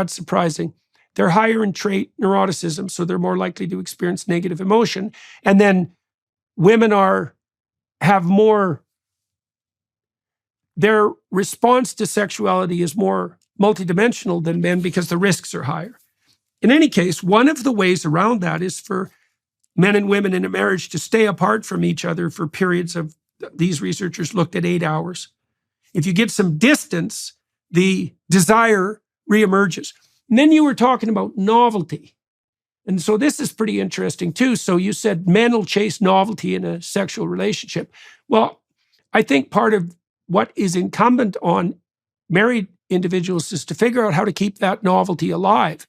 surprising. They're higher in trait neuroticism, so they're more likely to experience negative emotion. And then women have more. Their response to sexuality is more multidimensional than men because the risks are higher. In any case, one of the ways around that is for men and women in a marriage to stay apart from each other for periods of, these researchers looked at 8 hours. If you get some distance, the desire reemerges. And then you were talking about novelty. And so this is pretty interesting too. So you said men will chase novelty in a sexual relationship. Well, I think part of what is incumbent on married individuals is to figure out how to keep that novelty alive,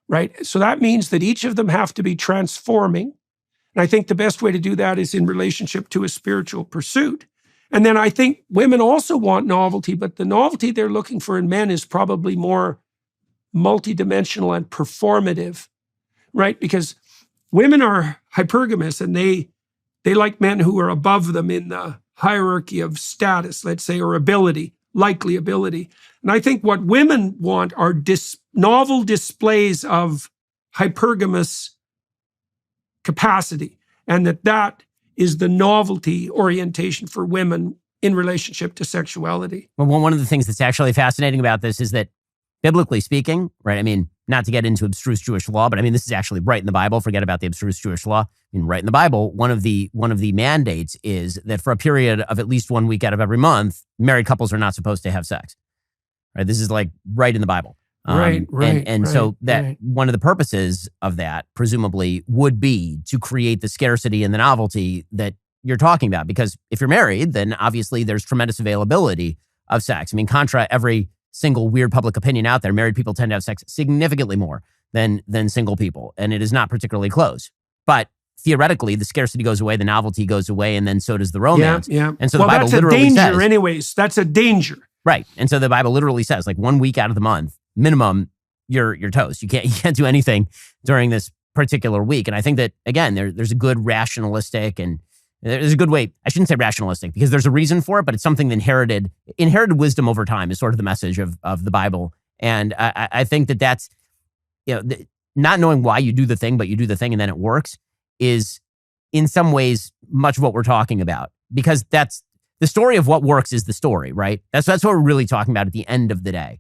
right? So that means that each of them have to be transforming. And I think the best way to do that is in relationship to a spiritual pursuit. And then I think women also want novelty, but the novelty they're looking for in men is probably more multidimensional and performative, right? Because women are hypergamous and they like men who are above them in the hierarchy of status, let's say, or ability, likely ability. And I think what women want are novel displays of hypergamous capacity, and that is the novelty orientation for women in relationship to sexuality. Well, one of the things that's actually fascinating about this is that, biblically speaking, right? I mean, not to get into abstruse Jewish law, but I mean, this is actually right in the Bible. Forget about the abstruse Jewish law. I mean, right in the Bible, one of the mandates is that for a period of at least 1 week out of every month, married couples are not supposed to have sex. Right? This is right in the Bible. So one of the purposes of that, presumably, would be to create the scarcity and the novelty that you're talking about. Because if you're married, then obviously there's tremendous availability of sex. I mean, contra every single weird public opinion out there, married people tend to have sex significantly more than single people. And it is not particularly close. But theoretically, the scarcity goes away, the novelty goes away, and then so does the romance. Yeah. And so the Bible that's literally a danger says, anyways. That's a danger. right. And so the Bible literally says, like 1 week out of the month, minimum, you're toast. You can't do anything during this particular week. And I think that, again, there's a good rationalistic, and there's a good way, I shouldn't say rationalistic, because there's a reason for it, but it's something that inherited wisdom over time is sort of the message of the Bible. And I think that's, not knowing why you do the thing, but you do the thing and then it works, is in some ways much of what we're talking about, because that's the story of what works is the story, right? That's what we're really talking about at the end of the day.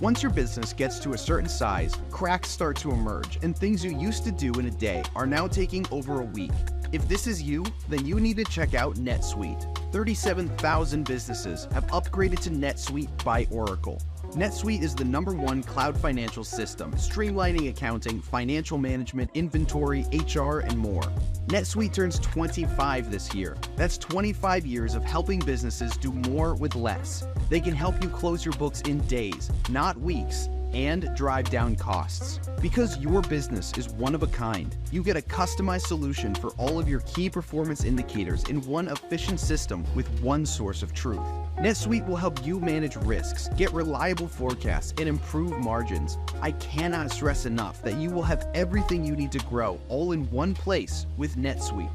Once your business gets to a certain size, cracks start to emerge, and things you used to do in a day are now taking over a week. If this is you, then you need to check out NetSuite. 37,000 businesses have upgraded to NetSuite by Oracle. NetSuite is the #1 cloud financial system, streamlining accounting, financial management, inventory, HR, and more. NetSuite turns 25 this year. That's 25 years of helping businesses do more with less. They can help you close your books in days, not weeks, and drive down costs. Because your business is one of a kind, you get a customized solution for all of your key performance indicators in one efficient system with one source of truth. NetSuite will help you manage risks, get reliable forecasts, and improve margins. I cannot stress enough that you will have everything you need to grow all in one place with NetSuite.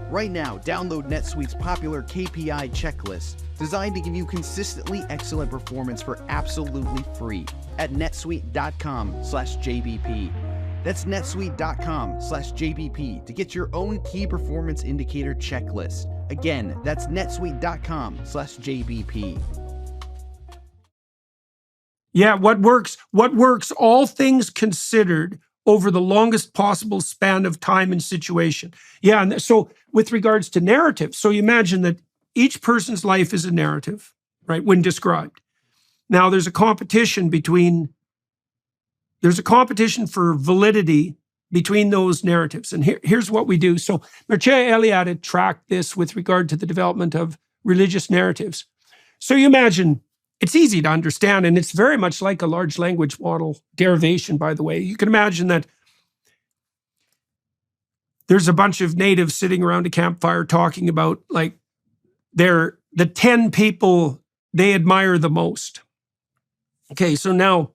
Right now, download NetSuite's popular KPI checklist, designed to give you consistently excellent performance for absolutely free at netsuite.com/JBP. That's netsuite.com/JBP to get your own key performance indicator checklist. Again, that's netsuite.com/JBP. Yeah, what works, all things considered, over the longest possible span of time and situation. Yeah, and so with regards to narrative, so you imagine that each person's life is a narrative, right, when described. Now, there's a competition for validity between those narratives. And here's what we do. So Mircea Eliade had tracked this with regard to the development of religious narratives. So you imagine, it's easy to understand, and it's very much like a large language model derivation, by the way. You can imagine that there's a bunch of natives sitting around a campfire talking about, like, the 10 people they admire the most. Okay, so now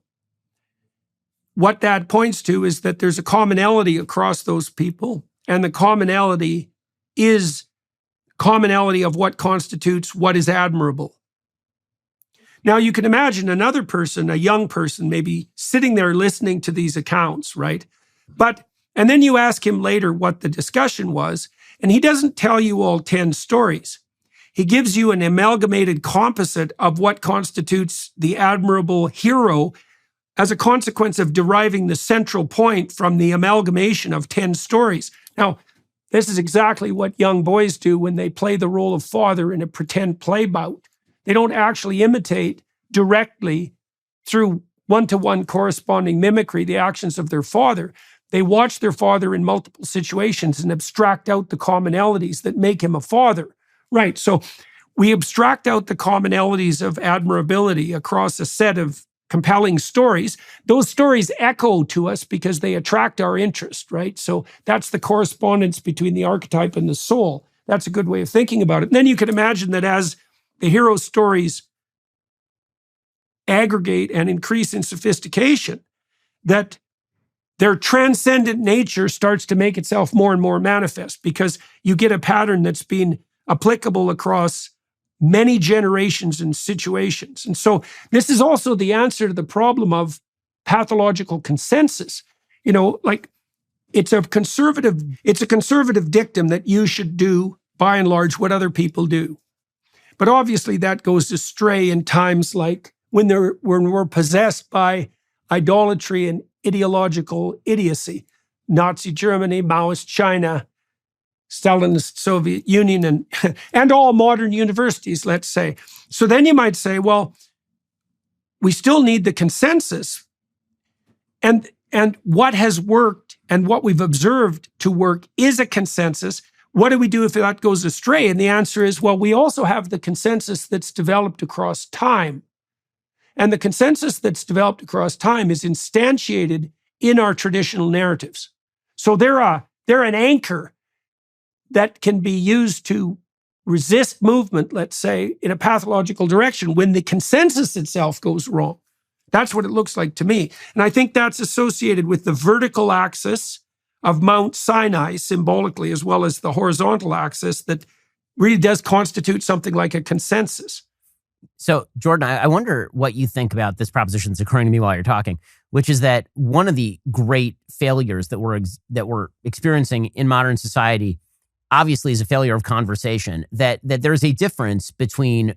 what that points to is that there's a commonality across those people, and the commonality is commonality of what constitutes what is admirable. Now, you can imagine another person, a young person, maybe sitting there listening to these accounts, right? And then you ask him later what the discussion was, and he doesn't tell you all 10 stories. He gives you an amalgamated composite of what constitutes the admirable hero as a consequence of deriving the central point from the amalgamation of 10 stories. Now, this is exactly what young boys do when they play the role of father in a pretend play bout. They don't actually imitate directly through one-to-one corresponding mimicry the actions of their father. They watch their father in multiple situations and abstract out the commonalities that make him a father. Right, so we abstract out the commonalities of admirability across a set of compelling stories. Those stories echo to us because they attract our interest, right? So that's the correspondence between the archetype and the soul. That's a good way of thinking about it. And then you can imagine that as the hero stories aggregate and increase in sophistication, that their transcendent nature starts to make itself more and more manifest, because you get a pattern that's been applicable across many generations and situations. And so this is also the answer to the problem of pathological consensus. Like it's a conservative dictum that you should do, by and large, what other people do. But obviously that goes astray in times like when we're possessed by idolatry and ideological idiocy. Nazi Germany, Maoist China, Stalinist Soviet Union, and all modern universities, let's say. So then you might say, well, we still need the consensus. And what has worked and what we've observed to work is a consensus. What do we do if that goes astray? And the answer is, well, we also have the consensus that's developed across time. And the consensus that's developed across time is instantiated in our traditional narratives. So they're an anchor that can be used to resist movement, let's say, in a pathological direction when the consensus itself goes wrong. That's what it looks like to me. And I think that's associated with the vertical axis of Mount Sinai symbolically, as well as the horizontal axis that really does constitute something like a consensus. So, Jordan, I wonder what you think about this proposition that's occurring to me while you're talking, which is that one of the great failures that we're experiencing in modern society, obviously, is a failure of conversation. That there's a difference between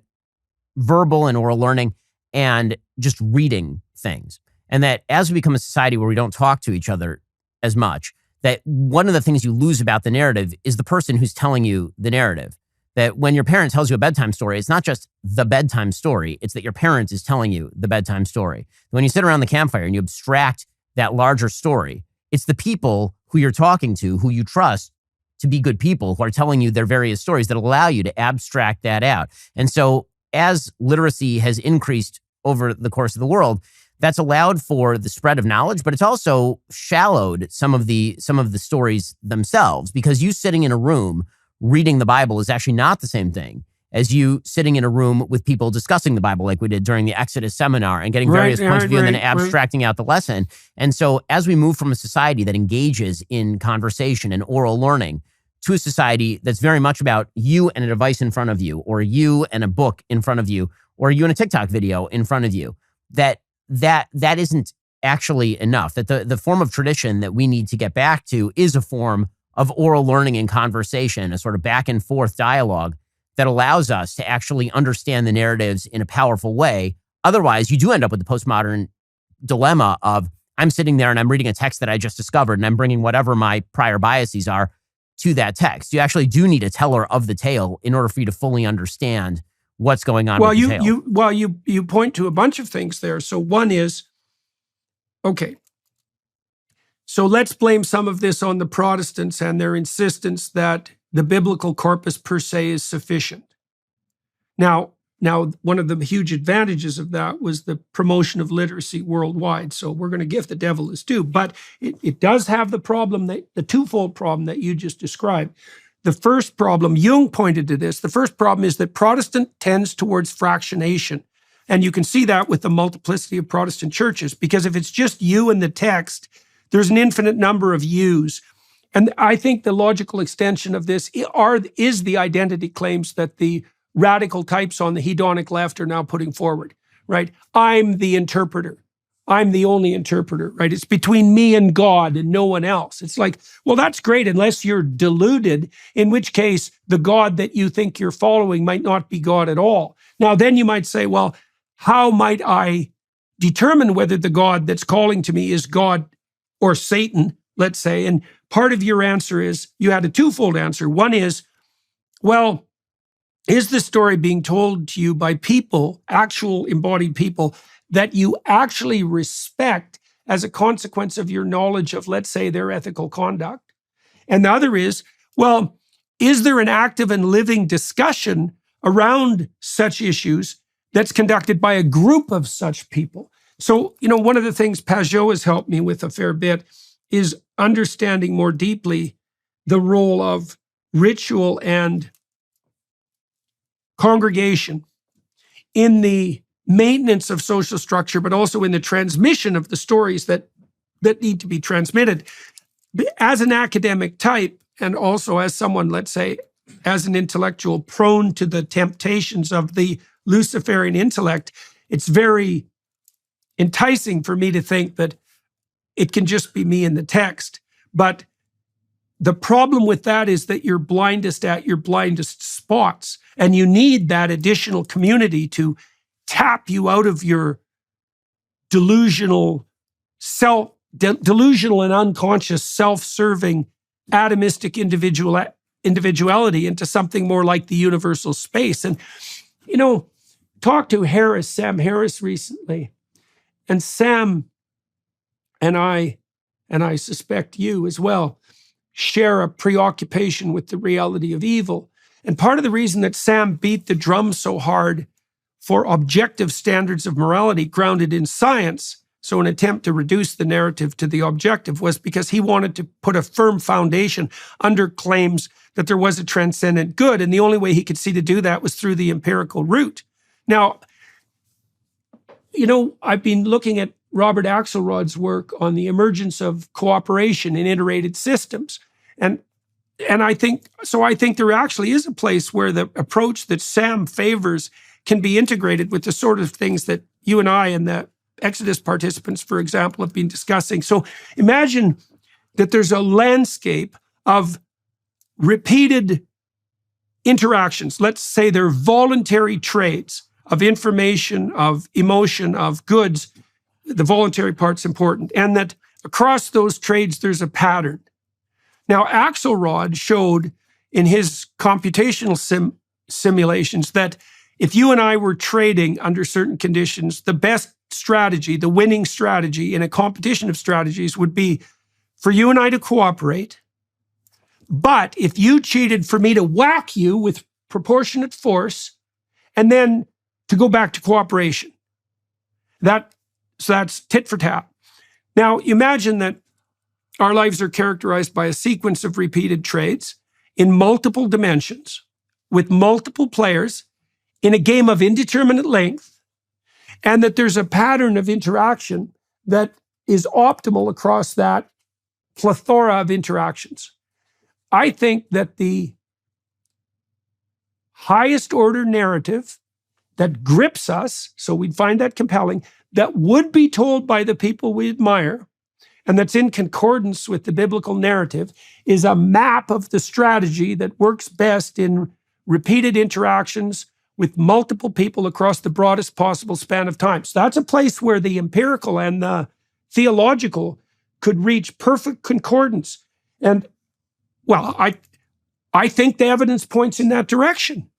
verbal and oral learning and just reading things, and that as we become a society where we don't talk to each other as much, that one of the things you lose about the narrative is the person who's telling you the narrative. That when your parent tells you a bedtime story, it's not just the bedtime story, it's that your parent is telling you the bedtime story. When you sit around the campfire and you abstract that larger story, it's the people who you're talking to, who you trust to be good people, who are telling you their various stories that allow you to abstract that out. And so as literacy has increased over the course of the world, that's allowed for the spread of knowledge, but it's also shallowed some of the stories themselves, because you sitting in a room reading the Bible is actually not the same thing as you sitting in a room with people discussing the Bible like we did during the Exodus seminar and getting various points of view and then abstracting out the lesson. And so as we move from a society that engages in conversation and oral learning to a society that's very much about you and a device in front of you, or you and a book in front of you, or you and a TikTok video in front of you, that isn't actually enough. That the form of tradition that we need to get back to is a form of oral learning and conversation, a sort of back and forth dialogue that allows us to actually understand the narratives in a powerful way. Otherwise, you do end up with the postmodern dilemma of, I'm sitting there and I'm reading a text that I just discovered and I'm bringing whatever my prior biases are to that text. You actually do need a teller of the tale in order for you to fully understand what's going on with the tale. You point to a bunch of things there. So one is, okay, so let's blame some of this on the Protestants and their insistence that the biblical corpus per se is sufficient. Now, one of the huge advantages of that was the promotion of literacy worldwide. So we're going to give the devil his due, but it does have the problem, the twofold problem that you just described. The first problem, Jung pointed to this, the first problem is that Protestant tends towards fractionation. And you can see that with the multiplicity of Protestant churches, because if it's just you and the text, there's an infinite number of yous. And I think the logical extension of this is the identity claims that the radical types on the hedonic left are now putting forward, right? I'm the interpreter. I'm the only interpreter, right? It's between me and God and no one else. It's like, well, that's great unless you're deluded, in which case the God that you think you're following might not be God at all. Now, then you might say, well, how might I determine whether the God that's calling to me is God or Satan, let's say? And part of your answer is, you had a twofold answer. One is, well, is the story being told to you by people, actual embodied people, that you actually respect as a consequence of your knowledge of, let's say, their ethical conduct? And the other is, well, is there an active and living discussion around such issues that's conducted by a group of such people? So, one of the things Pajot has helped me with a fair bit is understanding more deeply the role of ritual and congregation in the maintenance of social structure, but also in the transmission of the stories that need to be transmitted. As an academic type, and also as someone, let's say, as an intellectual prone to the temptations of the Luciferian intellect, it's very enticing for me to think that it can just be me and the text. But the problem with that is that you're blindest at your blindest spots, and you need that additional community to tap you out of your delusional and unconscious self-serving atomistic individuality into something more like the universal space. And, talked to Sam Harris recently, and Sam and I suspect you as well, share a preoccupation with the reality of evil. And part of the reason that Sam beat the drum so hard for objective standards of morality grounded in science, so an attempt to reduce the narrative to the objective, was because he wanted to put a firm foundation under claims that there was a transcendent good. And the only way he could see to do that was through the empirical route. Now, I've been looking at Robert Axelrod's work on the emergence of cooperation in iterated systems. And I think there actually is a place where the approach that Sam favors can be integrated with the sort of things that you and I and the Exodus participants, for example, have been discussing. So imagine that there's a landscape of repeated interactions. Let's say they're voluntary trades of information, of emotion, of goods. The voluntary part's important. And that across those trades, there's a pattern. Now, Axelrod showed in his computational simulations that if you and I were trading under certain conditions, the best strategy, the winning strategy in a competition of strategies would be for you and I to cooperate. But if you cheated, for me to whack you with proportionate force and then to go back to cooperation. So that's tit for tat. Now, imagine that our lives are characterized by a sequence of repeated trades in multiple dimensions with multiple players in a game of indeterminate length, and that there's a pattern of interaction that is optimal across that plethora of interactions. I think that the highest order narrative that grips us, so we'd find that compelling, that would be told by the people we admire, and that's in concordance with the biblical narrative, is a map of the strategy that works best in repeated interactions with multiple people across the broadest possible span of time. So that's a place where the empirical and the theological could reach perfect concordance. And, well, I think the evidence points in that direction.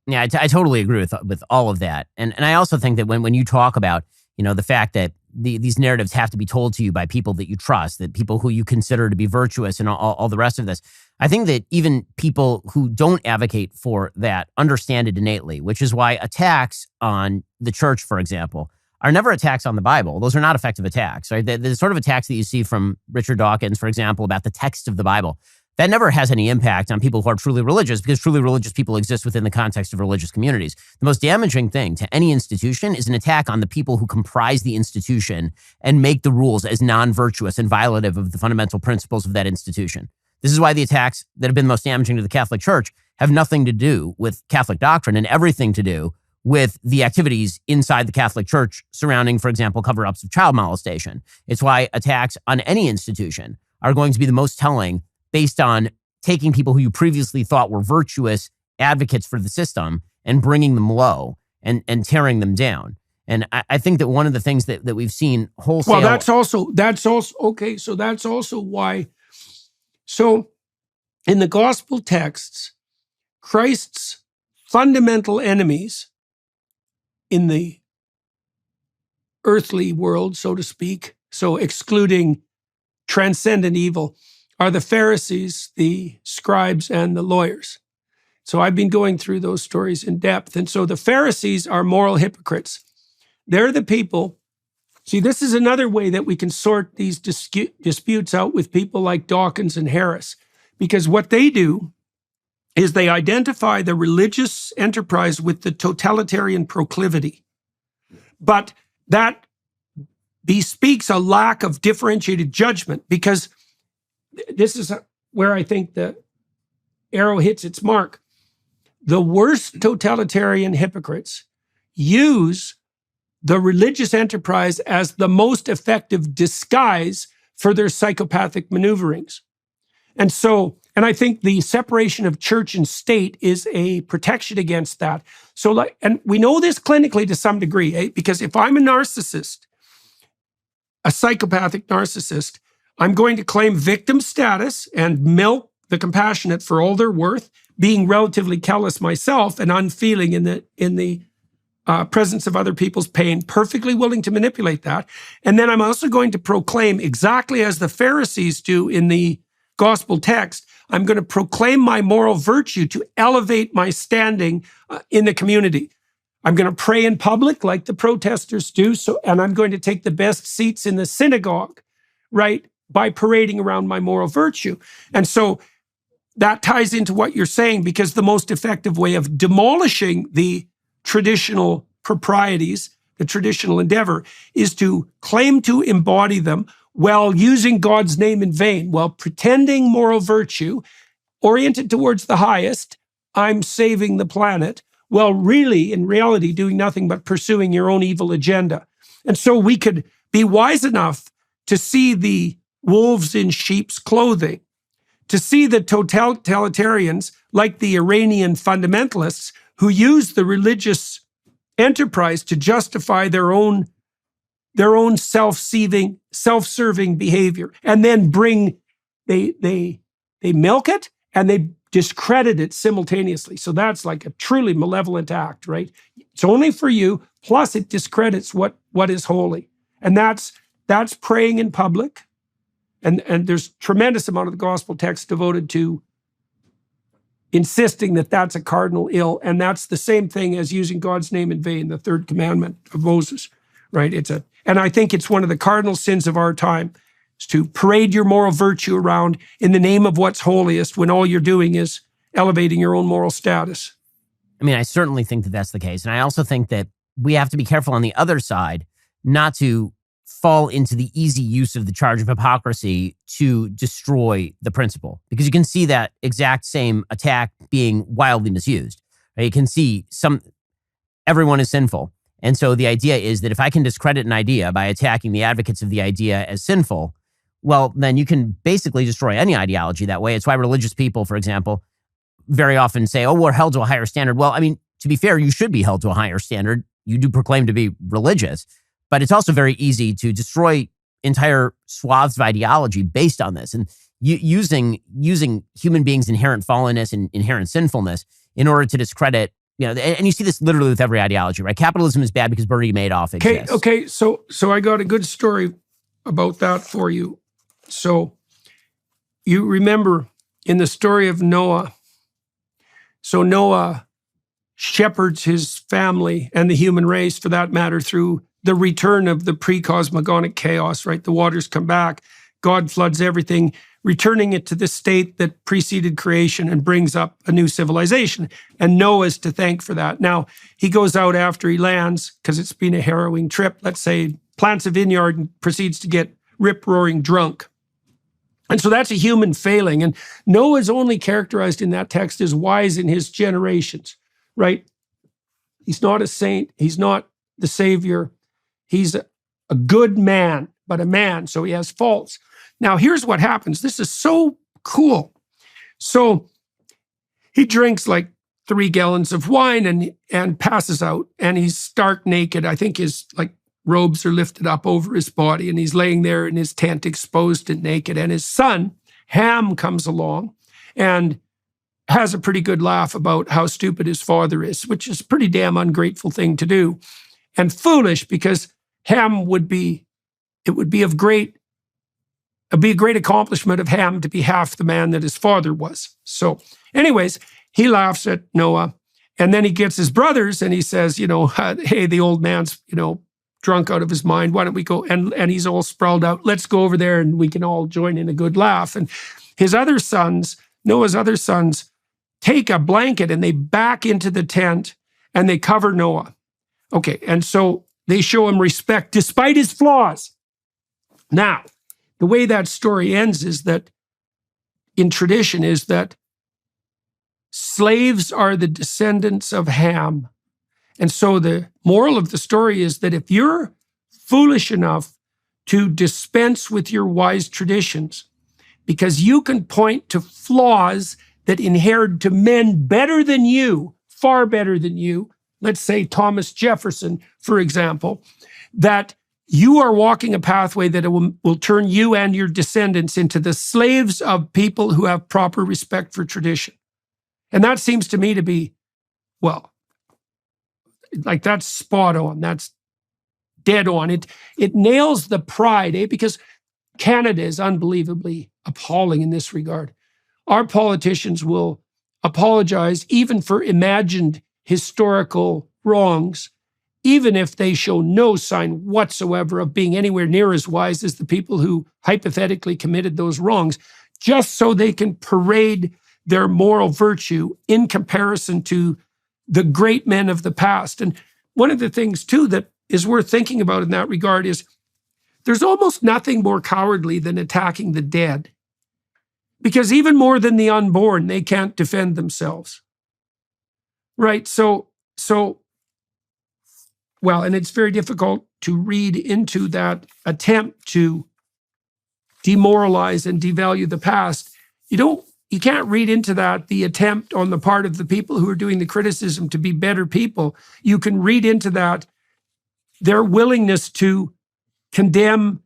Yeah, I totally agree with all of that. And I also think that when you talk about, the fact that these narratives have to be told to you by people that you trust, that people who you consider to be virtuous and all the rest of this, I think that even people who don't advocate for that understand it innately, which is why attacks on the church, for example, are never attacks on the Bible. Those are not effective attacks, right? The sort of attacks that you see from Richard Dawkins, for example, about the text of the Bible, that never has any impact on people who are truly religious, because truly religious people exist within the context of religious communities. The most damaging thing to any institution is an attack on the people who comprise the institution and make the rules as non-virtuous and violative of the fundamental principles of that institution. This is why the attacks that have been most damaging to the Catholic Church have nothing to do with Catholic doctrine and everything to do with the activities inside the Catholic Church surrounding, for example, cover-ups of child molestation. It's why attacks on any institution are going to be the most telling, based on taking people who you previously thought were virtuous advocates for the system and bringing them low and tearing them down. And I think that one of the things that we've seen wholesale... Well, that's also okay. So that's also why. So in the gospel texts, Christ's fundamental enemies in the earthly world, so to speak, so excluding transcendent evil, are the Pharisees, the scribes, and the lawyers. So I've been going through those stories in depth. And so the Pharisees are moral hypocrites. They're the people. See, this is another way that we can sort these disputes out with people like Dawkins and Harris, because what they do is they identify the religious enterprise with the totalitarian proclivity. But that bespeaks a lack of differentiated judgment, because this is where I think the arrow hits its mark. The worst totalitarian hypocrites use the religious enterprise as the most effective disguise for their psychopathic maneuverings. And I think the separation of church and state is a protection against that. And we know this clinically to some degree, because if I'm a narcissist, a psychopathic narcissist, I'm going to claim victim status and milk the compassionate for all they're worth, being relatively callous myself and unfeeling in the presence of other people's pain, perfectly willing to manipulate that. And then I'm also going to proclaim, exactly as the Pharisees do in the gospel text, I'm going to proclaim my moral virtue to elevate my standing in the community. I'm going to pray in public like the protesters do. And I'm going to take the best seats in the synagogue, right? By parading around my moral virtue. And so that ties into what you're saying, because the most effective way of demolishing the traditional proprieties, the traditional endeavor, is to claim to embody them while using God's name in vain, while pretending moral virtue, oriented towards the highest, I'm saving the planet, while really, in reality, doing nothing but pursuing your own evil agenda. And so we could be wise enough to see the wolves in sheep's clothing, to see the totalitarians like the Iranian fundamentalists who use the religious enterprise to justify their own self-serving behavior, and then they milk it and they discredit it simultaneously. So that's like a truly malevolent act, right? It's only for you, plus it discredits what is holy. And that's praying in public. And there's tremendous amount of the gospel text devoted to insisting that that's a cardinal ill. And that's the same thing as using God's name in vain, the third commandment of Moses, right? And I think it's one of the cardinal sins of our time, is to parade your moral virtue around in the name of what's holiest when all you're doing is elevating your own moral status. I mean, I certainly think that that's the case. And I also think that we have to be careful on the other side not to fall into the easy use of the charge of hypocrisy to destroy the principle, because you can see that exact same attack being wildly misused. Right? You can see everyone is sinful. And so the idea is that if I can discredit an idea by attacking the advocates of the idea as sinful, well, then you can basically destroy any ideology that way. It's why religious people, for example, very often say, oh, we're held to a higher standard. Well, I mean, to be fair, you should be held to a higher standard. You do proclaim to be religious. But it's also very easy to destroy entire swaths of ideology based on this, and using human beings' inherent fallenness and inherent sinfulness in order to discredit, and you see this literally with every ideology, right? Capitalism is bad because Bernie Madoff exists. Okay. So I got a good story about that for you. So you remember in the story of Noah, so Noah shepherds his family and the human race, for that matter, through the return of the pre-cosmogonic chaos, right? The waters come back, God floods everything, returning it to the state that preceded creation and brings up a new civilization. And Noah's to thank for that. Now, he goes out after he lands, because it's been a harrowing trip, let's say, plants a vineyard and proceeds to get rip-roaring drunk. And so that's a human failing. And Noah's only characterized in that text as wise in his generations, right? He's not a saint. He's not the savior. He's a good man, but a man, so he has faults. Now, here's what happens. This is so cool. So he drinks like 3 gallons of wine and passes out, and he's stark naked. I think his robes are lifted up over his body, and he's laying there in his tent exposed and naked. And his son, Ham, comes along and has a pretty good laugh about how stupid his father is, which is a pretty damn ungrateful thing to do. And foolish, because Ham would be a great accomplishment of Ham to be half the man that his father was. So anyways, he laughs at Noah, and then he gets his brothers and he says, hey, the old man's, drunk out of his mind. Why don't we go? And he's all sprawled out. Let's go over there and we can all join in a good laugh. And his other sons, Noah's other sons, take a blanket and they back into the tent and they cover Noah. Okay, and so they show him respect despite his flaws. Now, the way that story ends is that, in tradition, is that slaves are the descendants of Ham. And so the moral of the story is that if you're foolish enough to dispense with your wise traditions, because you can point to flaws that inhered to men better than you, far better than you, let's say Thomas Jefferson, for example, that you are walking a pathway that will turn you and your descendants into the slaves of people who have proper respect for tradition. And that seems to me to be, that's spot on. That's dead on. It nails the pride, because Canada is unbelievably appalling in this regard. Our politicians will apologize even for imagined historical wrongs, even if they show no sign whatsoever of being anywhere near as wise as the people who hypothetically committed those wrongs, just so they can parade their moral virtue in comparison to the great men of the past. And one of the things, too, that is worth thinking about in that regard is there's almost nothing more cowardly than attacking the dead. Because even more than the unborn, they can't defend themselves. Right? Well, and it's very difficult to read into that attempt to demoralize and devalue the past. You can't read into that the attempt on the part of the people who are doing the criticism to be better people. You can read into that their willingness to condemn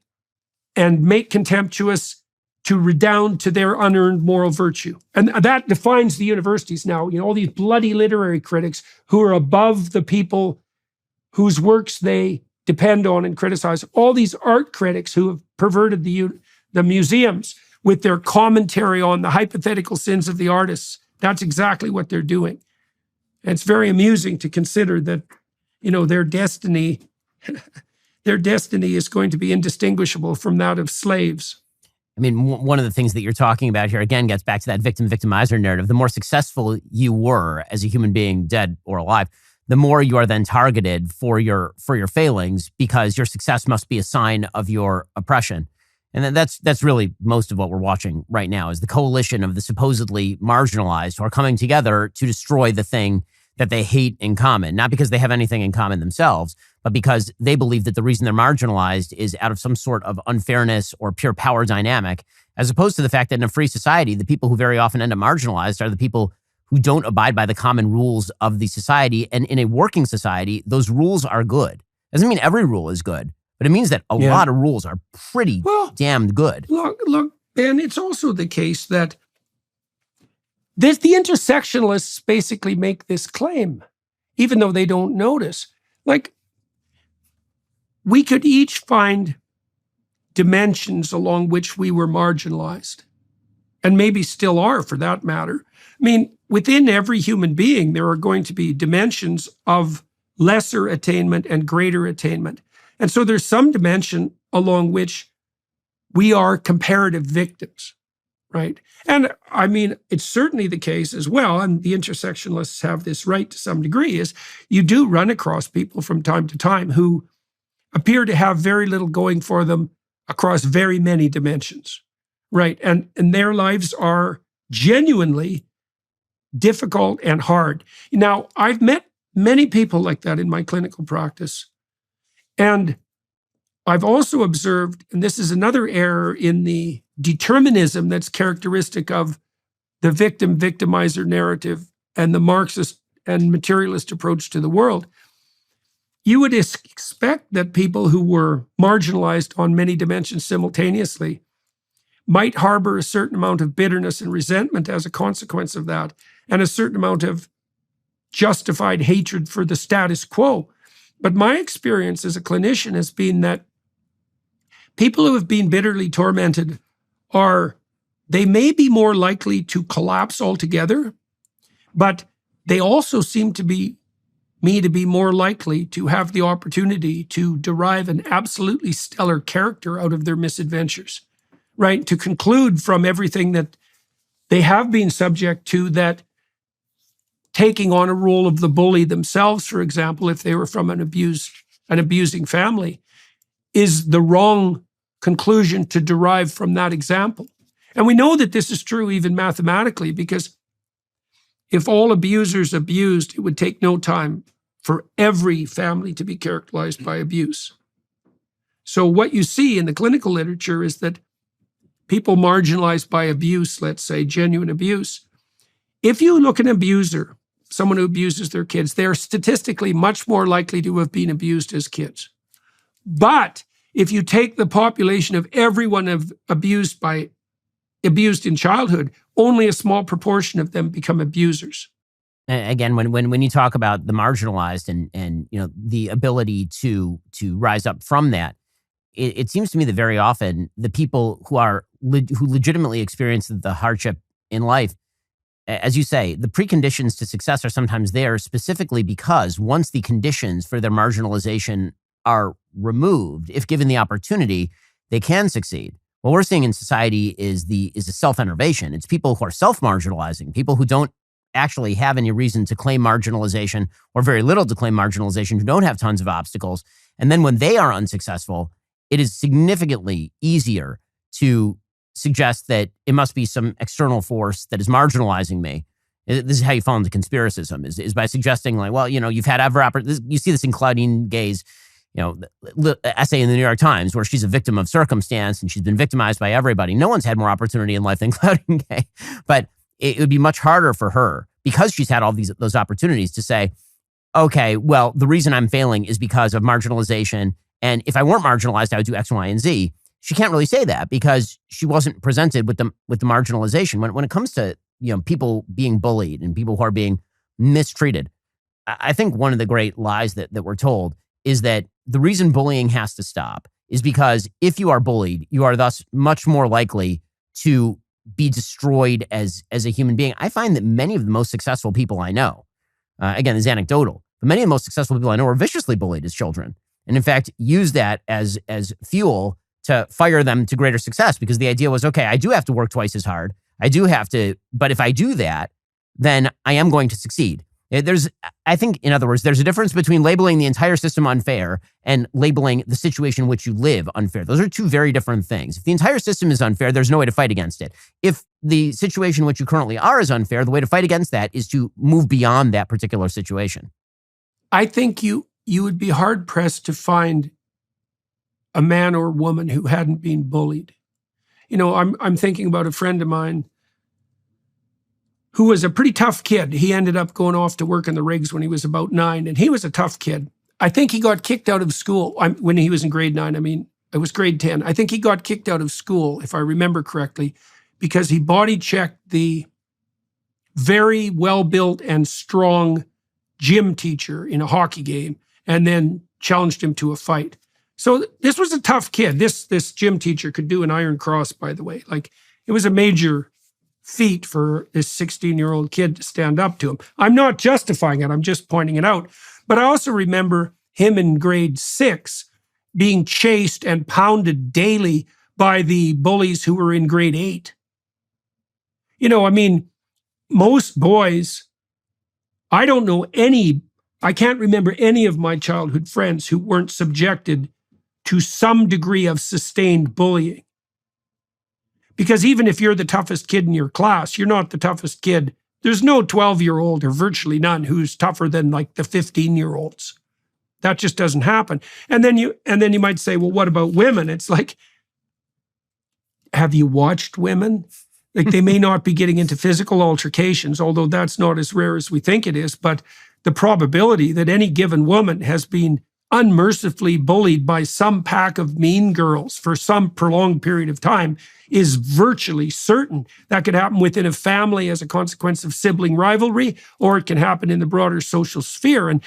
and make contemptuous, to redound to their unearned moral virtue. And that defines the universities now. All these bloody literary critics who are above the people whose works they depend on and criticize. All these art critics who have perverted the museums with their commentary on the hypothetical sins of the artists. That's exactly what they're doing. And it's very amusing to consider that, their destiny is going to be indistinguishable from that of slaves. I mean, one of the things that you're talking about here, again, gets back to that victim-victimizer narrative. The more successful you were as a human being, dead or alive, the more you are then targeted for your failings, because your success must be a sign of your oppression. And then that's really most of what we're watching right now, is the coalition of the supposedly marginalized who are coming together to destroy the thing that they hate in common, not because they have anything in common themselves, but because they believe that the reason they're marginalized is out of some sort of unfairness or pure power dynamic, as opposed to the fact that in a free society, the people who very often end up marginalized are the people who don't abide by the common rules of the society. And in a working society, those rules are good. Doesn't mean every rule is good, but it means that a lot of rules are pretty damn good. Look, Ben, it's also the case that the intersectionalists basically make this claim, even though they don't notice. Like, we could each find dimensions along which we were marginalized, and maybe still are, for that matter. I mean, within every human being, there are going to be dimensions of lesser attainment and greater attainment. And so there's some dimension along which we are comparative victims, right? And I mean, it's certainly the case as well, and the intersectionalists have this right to some degree, is you do run across people from time to time who appear to have very little going for them across very many dimensions, right? And their lives are genuinely difficult and hard. Now, I've met many people like that in my clinical practice. And I've also observed, and this is another error in the determinism that's characteristic of the victim-victimizer narrative and the Marxist and materialist approach to the world. You would expect that people who were marginalized on many dimensions simultaneously might harbor a certain amount of bitterness and resentment as a consequence of that, and a certain amount of justified hatred for the status quo. But my experience as a clinician has been that people who have been bitterly tormented they may be more likely to collapse altogether, but they also seem to be more likely to have the opportunity to derive an absolutely stellar character out of their misadventures, right? To conclude from everything that they have been subject to that taking on a role of the bully themselves, for example, if they were from an abusing family, is the wrong conclusion to derive from that example. And we know that this is true even mathematically, because if all abusers abused, it would take no time for every family to be characterized by abuse. So what you see in the clinical literature is that people marginalized by abuse, let's say genuine abuse, if you look at an abuser, someone who abuses their kids, they are statistically much more likely to have been abused as kids. But if you take the population of everyone abused in childhood, only a small proportion of them become abusers. Again, when you talk about the marginalized and the ability to rise up from that, it seems to me that very often the people who legitimately experience the hardship in life, as you say, the preconditions to success are sometimes there specifically because once the conditions for their marginalization are removed, if given the opportunity, they can succeed. What we're seeing in society is a self-enervation. It's people who are self-marginalizing, people who don't actually have any reason to claim marginalization or very little to claim marginalization, who don't have tons of obstacles. And then when they are unsuccessful, it is significantly easier to suggest that it must be some external force that is marginalizing me. This is how you fall into conspiracism, is by suggesting like, well, you've had you see this in Claudine Gay's, the essay in the New York Times where she's a victim of circumstance and she's been victimized by everybody. No one's had more opportunity in life than Claudine Gay, but it would be much harder for her because she's had all those opportunities to say, okay, well, the reason I'm failing is because of marginalization. And if I weren't marginalized, I would do X, Y, and Z. She can't really say that because she wasn't presented with the marginalization. When it comes to people being bullied and people who are being mistreated, I think one of the great lies that we're told is that the reason bullying has to stop is because if you are bullied, you are thus much more likely to be destroyed as a human being. I find that many of the most successful people I know, again, this is anecdotal, but many of the most successful people I know are viciously bullied as children. And in fact, use that as fuel to fire them to greater success because the idea was, okay, I do have to work twice as hard. But if I do that, then I am going to succeed. I think, in other words, there's a difference between labeling the entire system unfair and labeling the situation in which you live unfair. Those are two very different things. If the entire system is unfair, there's no way to fight against it. If the situation in which you currently are is unfair, the way to fight against that is to move beyond that particular situation. I think you would be hard-pressed to find a man or woman who hadn't been bullied. I'm thinking about a friend of mine who was a pretty tough kid. He ended up going off to work in the rigs when he was about 9, and he was a tough kid. I think he got kicked out of school when he was in grade 9. I mean, it was grade 10. I think he got kicked out of school, if I remember correctly, because he body checked the very well-built and strong gym teacher in a hockey game and then challenged him to a fight. So this was a tough kid. This gym teacher could do an iron cross, by the way. Like, it was a major feat for this 16-year-old kid to stand up to him. I'm not justifying it. I'm just pointing it out. But I also remember him in grade 6 being chased and pounded daily by the bullies who were in grade 8. Most boys, I can't remember any of my childhood friends who weren't subjected to some degree of sustained bullying. Because even if you're the toughest kid in your class, you're not the toughest kid. There's no 12-year-old or virtually none who's tougher than like the 15-year-olds. That just doesn't happen. And then you might say, well, what about women? It's like, have you watched women? Like, they may not be getting into physical altercations, although that's not as rare as we think it is. But the probability that any given woman has been unmercifully bullied by some pack of mean girls for some prolonged period of time is virtually certain. That could happen within a family as a consequence of sibling rivalry, or it can happen in the broader social sphere. And,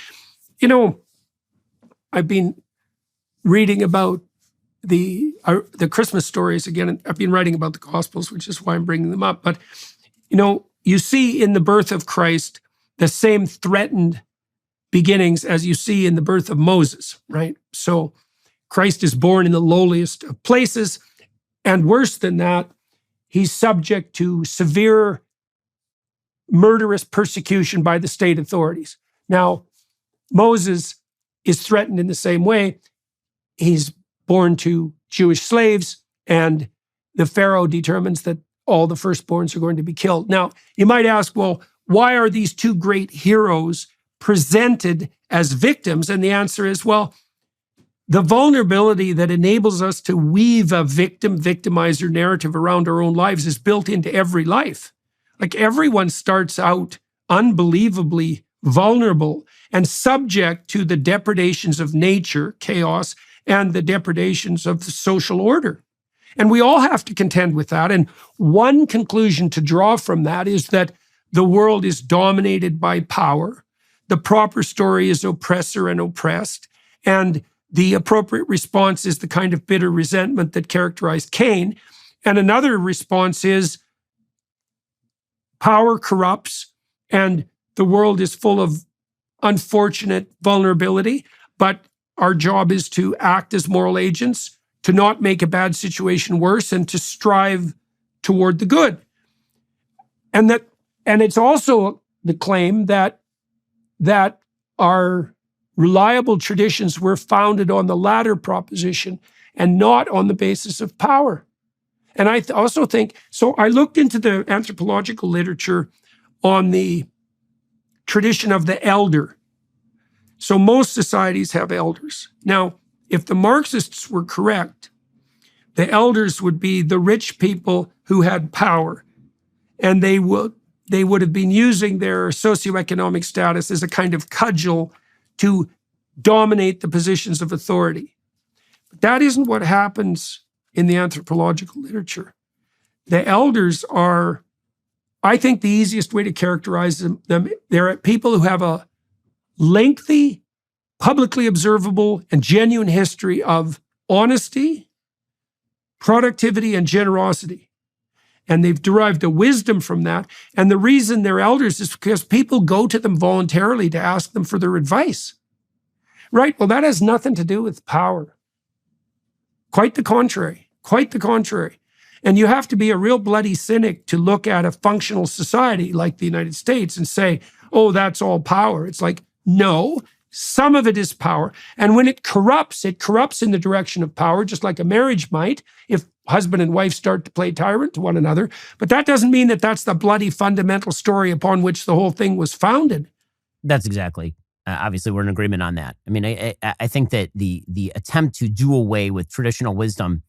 I've been reading about the Christmas stories again. I've been writing about the Gospels, which is why I'm bringing them up. But, you see in the birth of Christ the same threatened beginnings as you see in the birth of Moses, right? So Christ is born in the lowliest of places, and worse than that, he's subject to severe murderous persecution by the state authorities. Now, Moses is threatened in the same way. He's born to Jewish slaves, and the Pharaoh determines that all the firstborns are going to be killed. Now, you might ask, well, why are these two great heroes presented as victims? And the answer is, well, the vulnerability that enables us to weave a victim-victimizer narrative around our own lives is built into every life. Like, everyone starts out unbelievably vulnerable and subject to the depredations of nature, chaos, and the depredations of the social order. And we all have to contend with that. And one conclusion to draw from that is that the world is dominated by power. The proper story is oppressor and oppressed. And the appropriate response is the kind of bitter resentment that characterized Cain. And another response is power corrupts and the world is full of unfortunate vulnerability, but our job is to act as moral agents, to not make a bad situation worse, and to strive toward the good. And it's also the claim that our reliable traditions were founded on the latter proposition and not on the basis of power. And I also think, so I looked into the anthropological literature on the tradition of the elder. So most societies have elders. Now, if the Marxists were correct, the elders would be the rich people who had power, and they would have been using their socioeconomic status as a kind of cudgel to dominate the positions of authority. But that isn't what happens in the anthropological literature. The elders are, I think the easiest way to characterize them, they're people who have a lengthy, publicly observable, and genuine history of honesty, productivity, and generosity. And they've derived a wisdom from that. And the reason they're elders is because people go to them voluntarily to ask them for their advice. Right? Well, that has nothing to do with power. Quite the contrary. Quite the contrary. And you have to be a real bloody cynic to look at a functional society like the United States and say, oh, that's all power. It's like, no, some of it is power. And when it corrupts in the direction of power, just like a marriage might, if husband and wife start to play tyrant to one another. But that doesn't mean that that's the bloody fundamental story upon which the whole thing was founded. That's exactly. Obviously, we're in agreement on that. I mean, I think that the attempt to do away with traditional wisdom,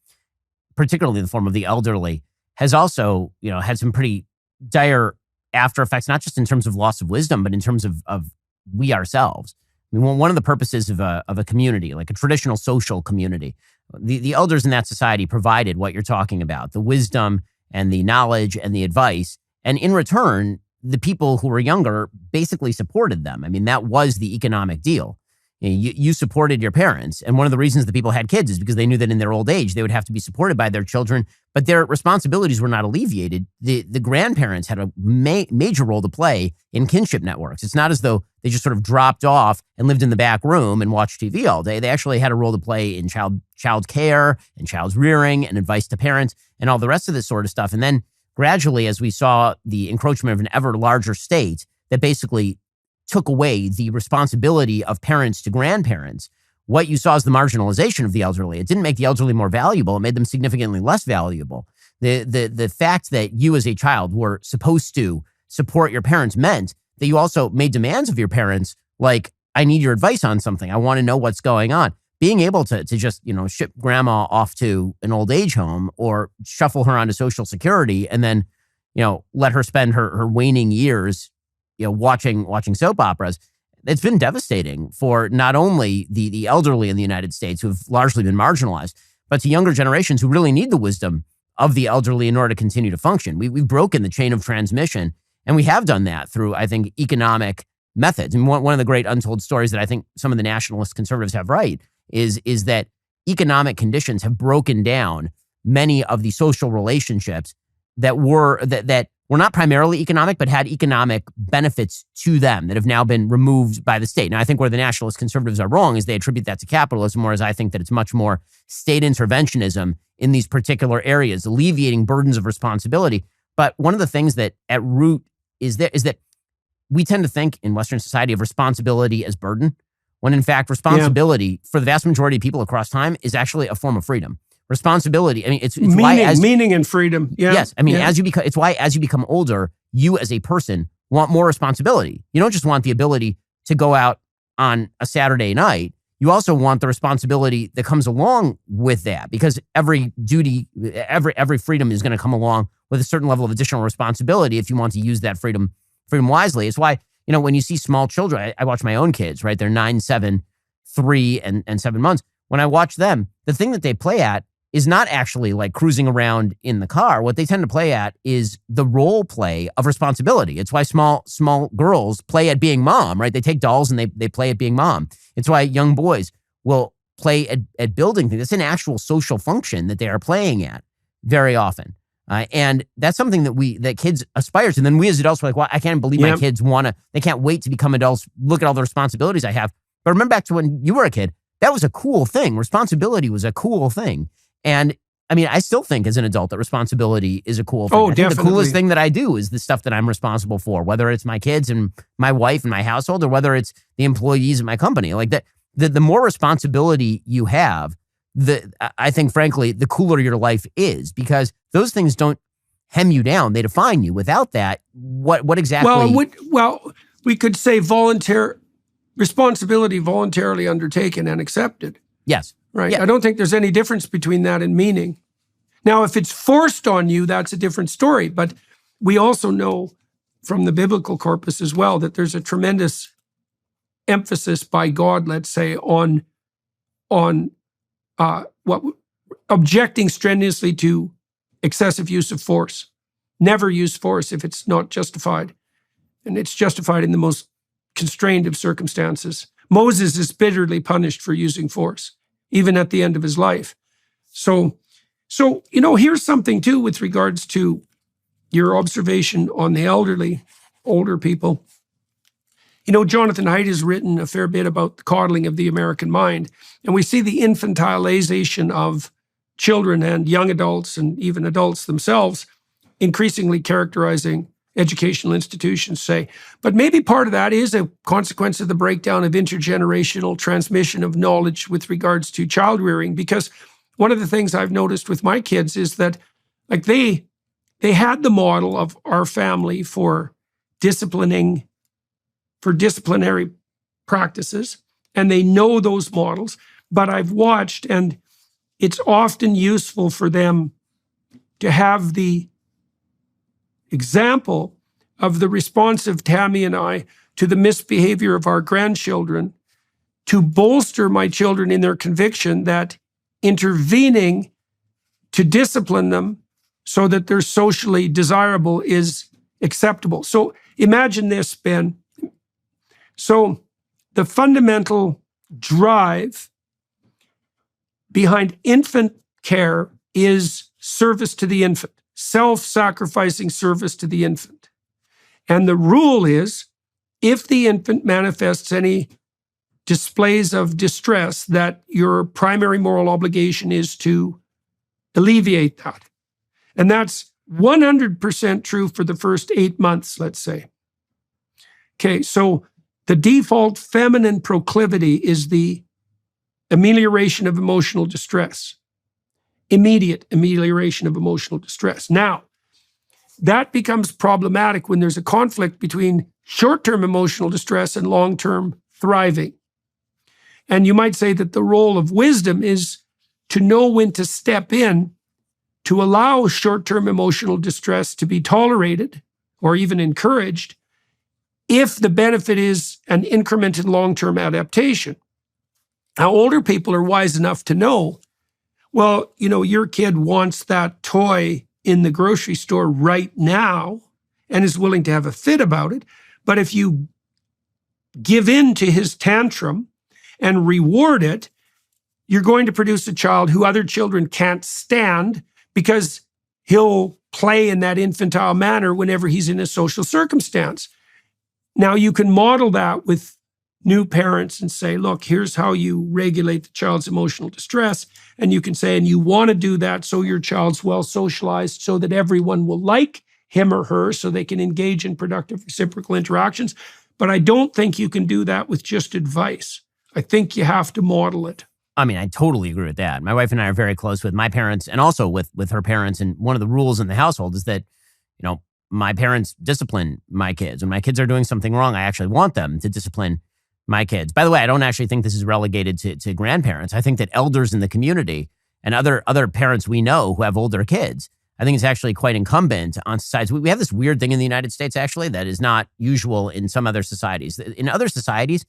particularly in the form of the elderly, has also, had some pretty dire after effects, not just in terms of loss of wisdom, but in terms of we ourselves. I mean, one of the purposes of a community, like a traditional social community, the elders in that society provided what you're talking about, the wisdom and the knowledge and the advice. And in return, the people who were younger basically supported them. I mean, that was the economic deal. You supported your parents. And one of the reasons that people had kids is because they knew that in their old age, they would have to be supported by their children, but their responsibilities were not alleviated. The grandparents had a major role to play in kinship networks. It's not as though they just sort of dropped off and lived in the back room and watched TV all day. They actually had a role to play in child care and child's rearing and advice to parents and all the rest of this sort of stuff. And then gradually, as we saw the encroachment of an ever larger state that basically took away the responsibility of parents to grandparents, what you saw is the marginalization of the elderly. It didn't make the elderly more valuable. It made them significantly less valuable. The fact that you as a child were supposed to support your parents meant that you also made demands of your parents, like, I need your advice on something. I want to know what's going on. Being able to just, ship grandma off to an old age home or shuffle her onto Social Security and then, let her spend her waning years watching soap operas, it's been devastating for not only the elderly in the United States who have largely been marginalized, but to younger generations who really need the wisdom of the elderly in order to continue to function. We've broken the chain of transmission, and we have done that through, I think, economic methods. And one of the great untold stories that I think some of the nationalist conservatives have right is that economic conditions have broken down many of the social relationships that were not primarily economic, but had economic benefits to them that have now been removed by the state. Now, I think where the nationalist conservatives are wrong is they attribute that to capitalism, whereas I think that it's much more state interventionism in these particular areas, alleviating burdens of responsibility. But one of the things that at root is that we tend to think in Western society of responsibility as burden, when in fact responsibility for the vast majority of people across time is actually a form of freedom. Responsibility. I mean, it's meaning and freedom. Yeah. Yes. I mean, it's why as you become older, you as a person want more responsibility. You don't just want the ability to go out on a Saturday night. You also want the responsibility that comes along with that, because every duty, every freedom is going to come along with a certain level of additional responsibility if you want to use that freedom wisely. It's why, when you see small children, I watch my own kids, right? They're 9, 7, 3, and 7 months. When I watch them, the thing that they play at is not actually like cruising around in the car. What they tend to play at is the role play of responsibility. It's why small girls play at being mom, right? They take dolls and they play at being mom. It's why young boys will play at building things. It's an actual social function that they are playing at very often. And that's something that kids aspire to. And then we as adults are like, well, I can't believe my kids they can't wait to become adults, look at all the responsibilities I have. But remember back to when you were a kid, that was a cool thing. Responsibility was a cool thing. And I mean, I still think as an adult that responsibility is a cool thing. Oh, I think definitely. the coolest thing that I do is the stuff that I'm responsible for, whether it's my kids and my wife and my household, or whether it's the employees of my company. Like that, the more responsibility you have, I think, frankly, the cooler your life is, because those things don't hem you down. They define you. Without that, what exactly? Well, we could say responsibility voluntarily undertaken and accepted. Yes. Right. Yeah. I don't think there's any difference between that and meaning. Now, if it's forced on you, that's a different story. But we also know from the biblical corpus as well that there's a tremendous emphasis by God, let's say, on objecting strenuously to excessive use of force. Never use force if it's not justified. And it's justified in the most constrained of circumstances. Moses is bitterly punished for using force, even at the end of his life. So here's something too with regards to your observation on the older people. Jonathan Haidt has written a fair bit about the coddling of the American mind, and we see the infantilization of children and young adults and even adults themselves increasingly characterizing educational institutions, say. But maybe part of that is a consequence of the breakdown of intergenerational transmission of knowledge with regards to child rearing, because one of the things I've noticed with my kids is that like they had the model of our family for disciplinary practices, and they know those models. But I've watched, and it's often useful for them to have the example of the response of Tammy and I to the misbehavior of our grandchildren to bolster my children in their conviction that intervening to discipline them so that they're socially desirable is acceptable. So imagine this, Ben. So the fundamental drive behind infant care is service to the infant, self-sacrificing service to the infant. And the rule is, if the infant manifests any displays of distress, that your primary moral obligation is to alleviate that. And that's 100% true for the first 8 months, let's say. Okay, so the default feminine proclivity is the amelioration of emotional distress. Immediate amelioration of emotional distress. Now, that becomes problematic when there's a conflict between short-term emotional distress and long-term thriving. And you might say that the role of wisdom is to know when to step in to allow short-term emotional distress to be tolerated or even encouraged if the benefit is an increment in long-term adaptation. Now, older people are wise enough to know, well, your kid wants that toy in the grocery store right now and is willing to have a fit about it. But if you give in to his tantrum and reward it, you're going to produce a child who other children can't stand, because he'll play in that infantile manner whenever he's in a social circumstance. Now, you can model that with new parents and say, look, here's how you regulate the child's emotional distress. And you can say, and you want to do that so your child's well socialized so that everyone will like him or her so they can engage in productive reciprocal interactions. But I don't think you can do that with just advice. I think you have to model it. I mean, I totally agree with that. My wife and I are very close with my parents and also with her parents. And one of the rules in the household is that, my parents discipline my kids. When my kids are doing something wrong, I actually want them to discipline my kids. By the way, I don't actually think this is relegated to grandparents. I think that elders in the community and other parents we know who have older kids, I think it's actually quite incumbent on societies. We have this weird thing in the United States, actually, that is not usual in some other societies. In other societies,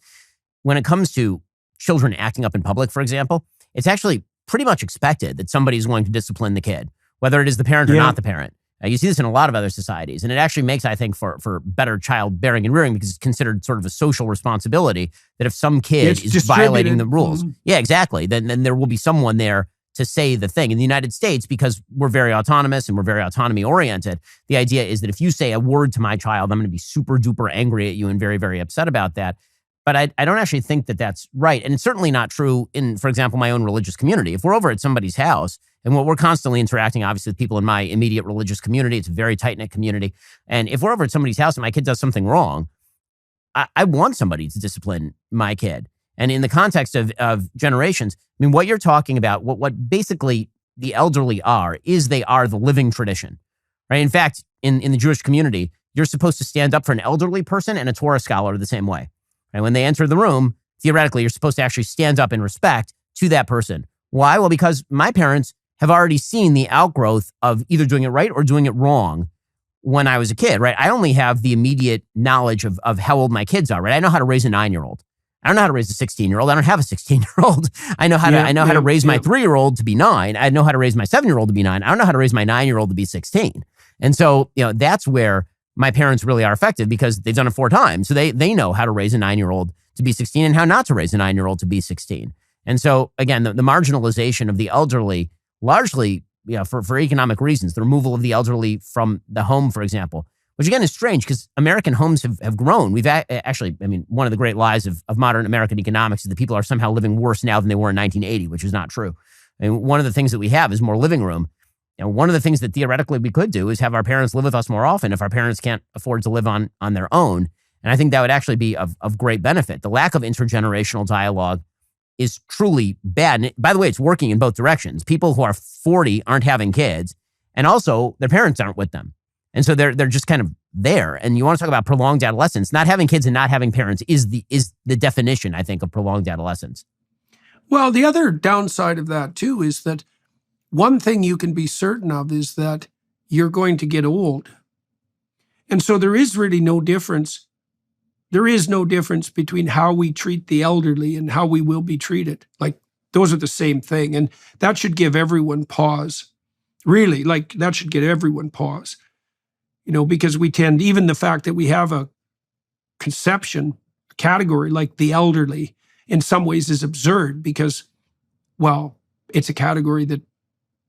when it comes to children acting up in public, for example, it's actually pretty much expected that somebody is going to discipline the kid, whether it is the parent or not the parent. You see this in a lot of other societies, and it actually makes, I think, for better childbearing and rearing, because it's considered sort of a social responsibility that if some kid is violating the rules, yeah, exactly, then there will be someone there to say the thing. In the United States, because we're very autonomous and we're very autonomy oriented, the idea is that if you say a word to my child, I'm going to be super duper angry at you and very, very upset about that. But I don't actually think that that's right. And it's certainly not true in, for example, my own religious community. If we're over at somebody's house, and we're constantly interacting, obviously, with people in my immediate religious community, it's a very tight-knit community. And if we're over at somebody's house and my kid does something wrong, I want somebody to discipline my kid. And in the context of generations, I mean, what you're talking about, what basically the elderly are, is they are the living tradition, right? In fact, in the Jewish community, you're supposed to stand up for an elderly person and a Torah scholar the same way. And when they enter the room, theoretically, you're supposed to actually stand up in respect to that person. Why? Well, because my parents have already seen the outgrowth of either doing it right or doing it wrong when I was a kid, right? I only have the immediate knowledge of how old my kids are, right? I know how to raise a 9-year-old. I don't know how to raise a 16-year-old. I don't have a 16-year-old. I know how to raise my 3-year-old to be 9. I know how to raise my 7-year-old to be 9. I don't know how to raise my 9-year-old to be 16. And so, that's where my parents really are effective, because they've done it 4 times. So they know how to raise a 9-year-old to be 16 and how not to raise a 9-year-old to be 16. And so, again, the marginalization of the elderly, largely, for economic reasons, the removal of the elderly from the home, for example, which again is strange because American homes have grown. We've actually, one of the great lies of modern American economics is that people are somehow living worse now than they were in 1980, which is not true. And one of the things that we have is more living room. One of the things that theoretically we could do is have our parents live with us more often if our parents can't afford to live on their own. And I think that would actually be of great benefit. The lack of intergenerational dialogue is truly bad. And by the way, it's working in both directions. People who are 40 aren't having kids, and also their parents aren't with them. And so they're just kind of there. And you want to talk about prolonged adolescence. Not having kids and not having parents is the definition, I think, of prolonged adolescence. Well, the other downside of that, too, is that one thing you can be certain of is that you're going to get old. And so there is really no difference. There is no difference between how we treat the elderly and how we will be treated. Like, those are the same thing. And that should give everyone pause. Really, that should give everyone pause. Because we tend, even the fact that we have a conception, a category like the elderly, in some ways is absurd because, well, it's a category that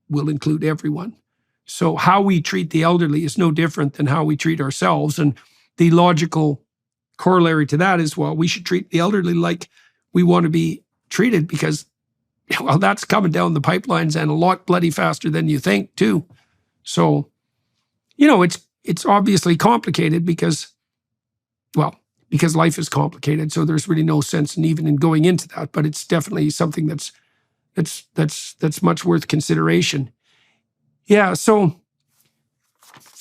will include everyone. So how we treat the elderly is no different than how we treat ourselves. And the logical corollary to that is, well, we should treat the elderly like we want to be treated because, well, that's coming down the pipelines and a lot bloody faster than you think, too. So, it's obviously complicated because life is complicated. So there's really no sense in going into that. But it's definitely something that's much worth consideration. Yeah. So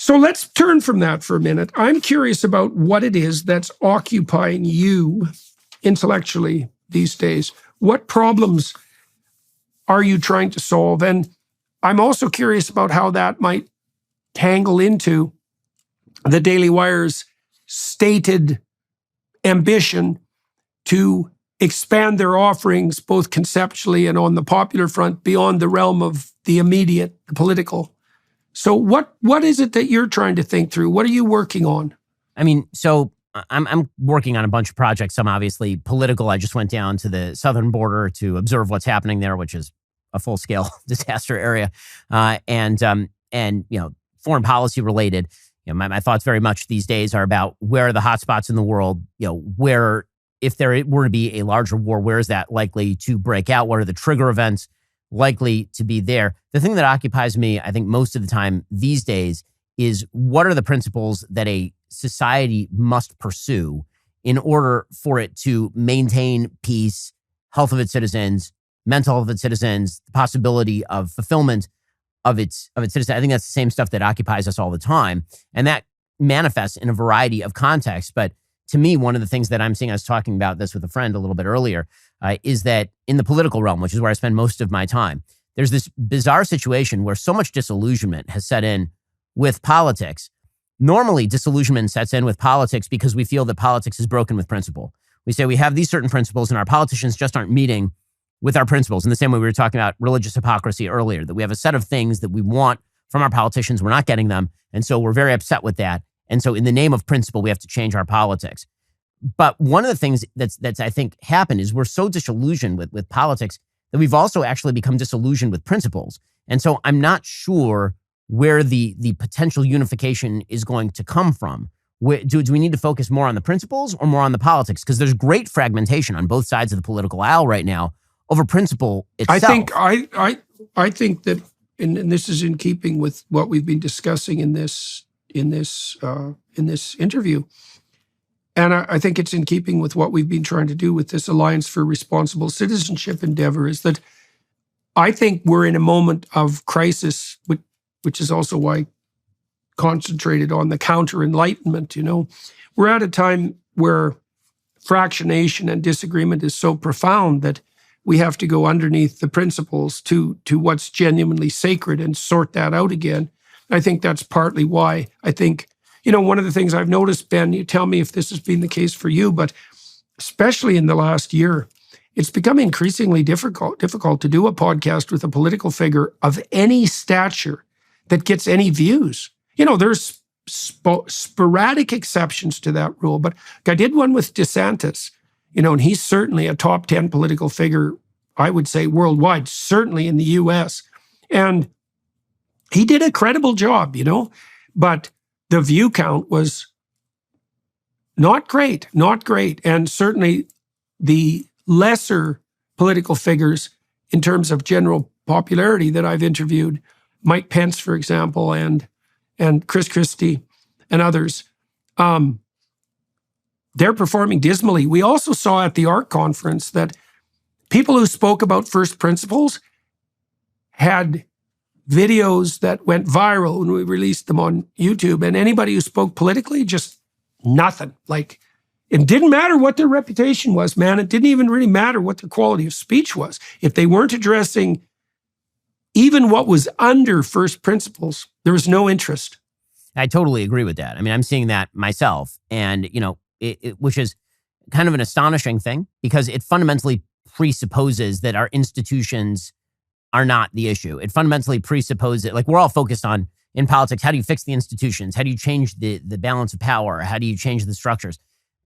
let's turn from that for a minute. I'm curious about what it is that's occupying you intellectually these days. What problems are you trying to solve? And I'm also curious about how that might tangle into the Daily Wire's stated ambition to expand their offerings both conceptually and on the popular front beyond the realm of the immediate, the political. So what is it that you're trying to think through? What are you working on? So I'm working on a bunch of projects. Some obviously political. I just went down to the southern border to observe what's happening there, which is a full-scale disaster area, and foreign policy related. My thoughts very much these days are about where are the hotspots in the world. Where, if there were to be a larger war, where is that likely to break out? What are the trigger events likely to be there? The thing that occupies me, I think, most of the time these days is what are the principles that a society must pursue in order for it to maintain peace, health of its citizens, mental health of its citizens, the possibility of fulfillment of its citizens. I think that's the same stuff that occupies us all the time. And that manifests in a variety of contexts. But to me, one of the things that I'm seeing, I was talking about this with a friend a little bit earlier, is that in the political realm, which is where I spend most of my time, there's this bizarre situation where so much disillusionment has set in with politics. Normally, disillusionment sets in with politics because we feel that politics is broken with principle. We say we have these certain principles and our politicians just aren't meeting with our principles. In the same way we were talking about religious hypocrisy earlier, that we have a set of things that we want from our politicians, we're not getting them, and so we're very upset with that. And so in the name of principle, we have to change our politics. But one of the things that's I think happened is we're so disillusioned with politics that we've also actually become disillusioned with principles. And so I'm not sure where the potential unification is going to come from. Do we need to focus more on the principles or more on the politics? Because there's great fragmentation on both sides of the political aisle right now over principle itself. I think that, and this is in keeping with what we've been discussing in this interview, and I think it's in keeping with what we've been trying to do with this Alliance for Responsible Citizenship endeavor, is that I think we're in a moment of crisis, which is also why concentrated on the counter-enlightenment. We're at a time where fractionation and disagreement is so profound that we have to go underneath the principles to what's genuinely sacred and sort that out again. I think that's partly why I think, one of the things I've noticed, Ben, you tell me if this has been the case for you, but especially in the last year, it's become increasingly difficult to do a podcast with a political figure of any stature that gets any views. There's sporadic exceptions to that rule, but I did one with DeSantis, and he's certainly a top 10 political figure, I would say worldwide, certainly in the US. And he did a credible job, but the view count was not great. And certainly the lesser political figures in terms of general popularity that I've interviewed, Mike Pence, for example, and Chris Christie and others, they're performing dismally. We also saw at the ARC conference that people who spoke about first principles had videos that went viral when we released them on YouTube, and anybody who spoke politically, just nothing. Like, it didn't matter what their reputation was, man. It didn't even really matter what their quality of speech was. If they weren't addressing even what was under first principles, there was no interest. I totally agree with that. I mean, I'm seeing that myself, and which is kind of an astonishing thing, because it fundamentally presupposes that our institutions are not the issue. It fundamentally presupposes, like, we're all focused on, in politics, how do you fix the institutions? How do you change the balance of power? How do you change the structures?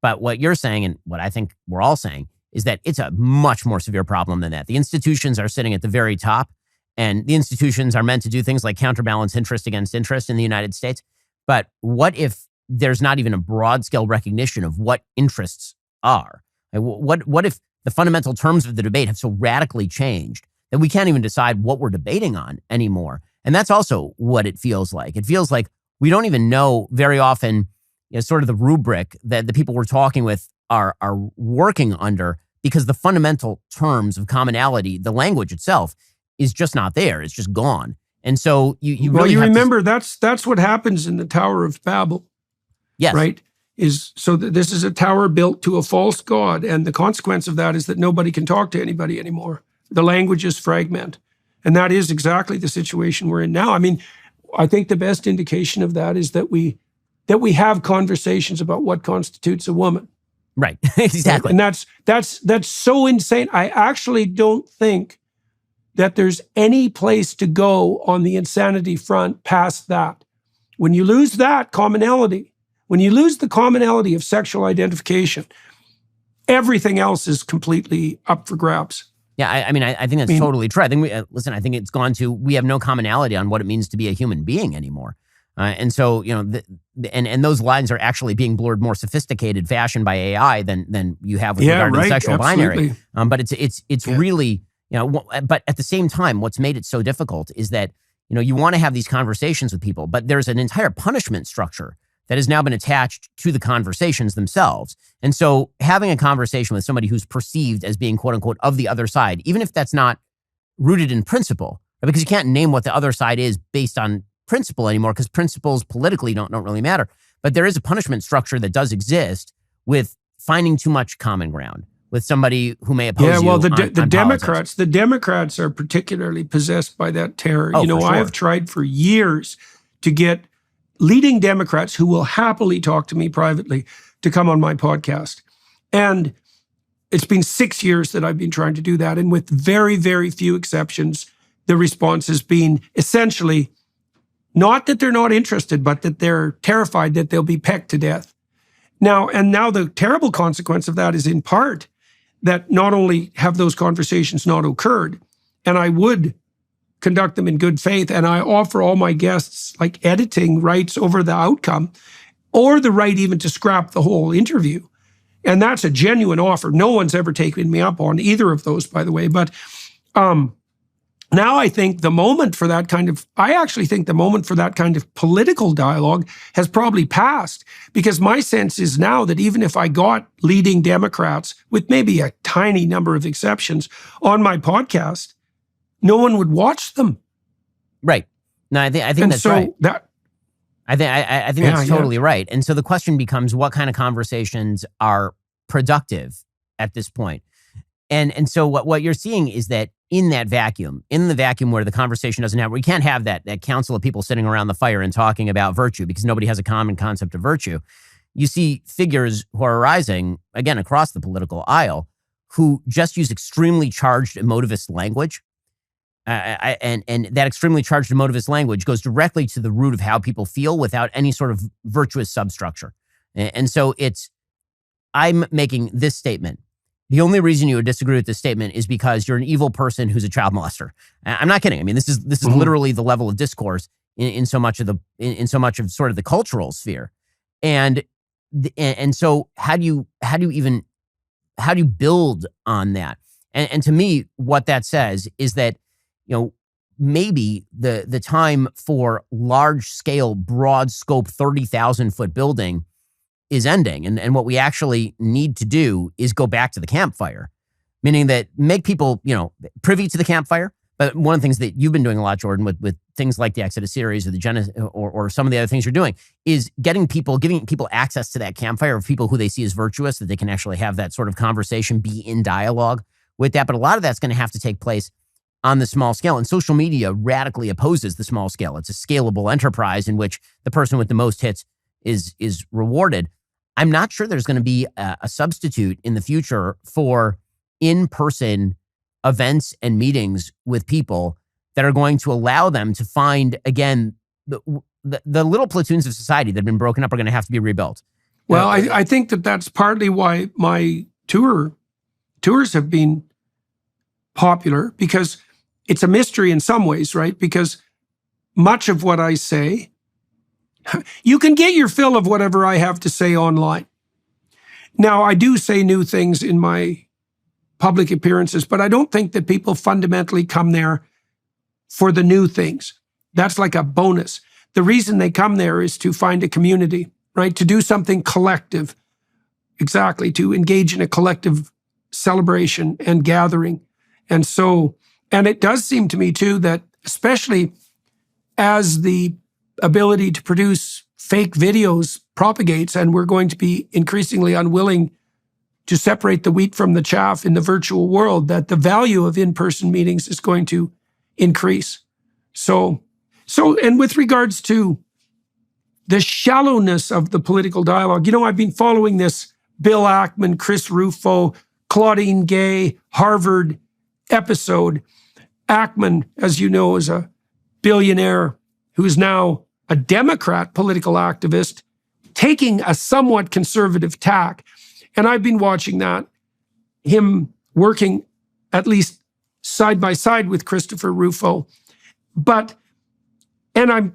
But what you're saying, and what I think we're all saying, is that it's a much more severe problem than that. The institutions are sitting at the very top, and the institutions are meant to do things like counterbalance interest against interest in the United States. But what if there's not even a broad-scale recognition of what interests are? What if the fundamental terms of the debate have so radically changed that we can't even decide what we're debating on anymore? And that's also what it feels like. It feels like we don't even know very often, sort of the rubric that the people we're talking with are working under, because the fundamental terms of commonality, the language itself, is just not there. It's just gone. And so you remember that's what happens in the Tower of Babel. Yes. Right? This is a tower built to a false god, and the consequence of that is that nobody can talk to anybody anymore. The languages fragment. And that is exactly the situation we're in now. I mean, I think the best indication of that is that we have conversations about what constitutes a woman. Right. Exactly. And that's so insane. I actually don't think that there's any place to go on the insanity front past that. When you lose that commonality, when you lose the commonality of sexual identification, everything else is completely up for grabs. Yeah, I think that's totally true. I think I think it's gone to, we have no commonality on what it means to be a human being anymore. And so, and those lines are actually being blurred more sophisticated fashion by AI than you have with regard to the sexual binary. But it's really, but at the same time, what's made it so difficult is that, you want to have these conversations with people, but there's an entire punishment structure that has now been attached to the conversations themselves. And so having a conversation with somebody who's perceived as being, quote unquote, of the other side, even if that's not rooted in principle, because you can't name what the other side is based on principle anymore, because principles politically don't really matter. But there is a punishment structure that does exist with finding too much common ground with somebody who may oppose you. The Democrats are particularly possessed by that terror. Sure. I have tried for years to get leading Democrats who will happily talk to me privately to come on my podcast. And it's been 6 years that I've been trying to do that. And with very, very few exceptions, the response has been essentially not that they're not interested, but that they're terrified that they'll be pecked to death. Now the terrible consequence of that is in part that not only have those conversations not occurred, and I would conduct them in good faith, and I offer all my guests like editing rights over the outcome, or the right even to scrap the whole interview. And that's a genuine offer. No one's ever taken me up on either of those, by the way. But now I think the moment for that kind of, I actually think the moment for that kind of political dialogue has probably passed, because my sense is now that even if I got leading Democrats, with maybe a tiny number of exceptions, on my podcast, no one would watch them. Right. No, I think And that's so right. I I think that's totally right. And so the question becomes, what kind of conversations are productive at this point? And so what you're seeing is that in the vacuum where the conversation doesn't have, we can't have that council of people sitting around the fire and talking about virtue because nobody has a common concept of virtue. You see figures who are rising, again, across the political aisle, who just use extremely charged emotivist language. And that extremely charged emotivist language goes directly to the root of how people feel without any sort of virtuous substructure. And so I'm making this statement. The only reason you would disagree with this statement is because you're an evil person who's a child molester. I'm not kidding. I mean, this is literally the level of discourse in so much of sort of the cultural sphere. And so how do you build on that? And to me, what that says is that, maybe the time for large scale, broad scope, 30,000 foot building is ending. And what we actually need to do is go back to the campfire, meaning that make people, privy to the campfire. But one of the things that you've been doing a lot, Jordan, with things like the Exodus series or the or some of the other things you're doing, is giving people access to that campfire of people who they see as virtuous, that they can actually have that sort of conversation, be in dialogue with that. But a lot of that's going to have to take place on the small scale. And social media radically opposes the small scale. It's a scalable enterprise in which the person with the most hits is rewarded. I'm not sure there's going to be a substitute in the future for in-person events and meetings with people that are going to allow them to find, again, the little platoons of society that have been broken up are going to have to be rebuilt. Well, I think that's partly why my tours have been popular, because it's a mystery in some ways, right? Because much of what I say, you can get your fill of whatever I have to say online. Now, I do say new things in my public appearances, but I don't think that people fundamentally come there for the new things. That's like a bonus. The reason they come there is to find a community, right? To do something collective. Exactly, to engage in a collective celebration and gathering. And it does seem to me too that, especially as the ability to produce fake videos propagates, and we're going to be increasingly unwilling to separate the wheat from the chaff in the virtual world, that the value of in-person meetings is going to increase. So, and with regards to the shallowness of the political dialogue, I've been following this Bill Ackman, Chris Rufo, Claudine Gay, Harvard episode. Ackman, as you know, is a billionaire who is now a Democrat political activist, taking a somewhat conservative tack. And I've been watching that, him working at least side by side with Christopher Rufo. And I'm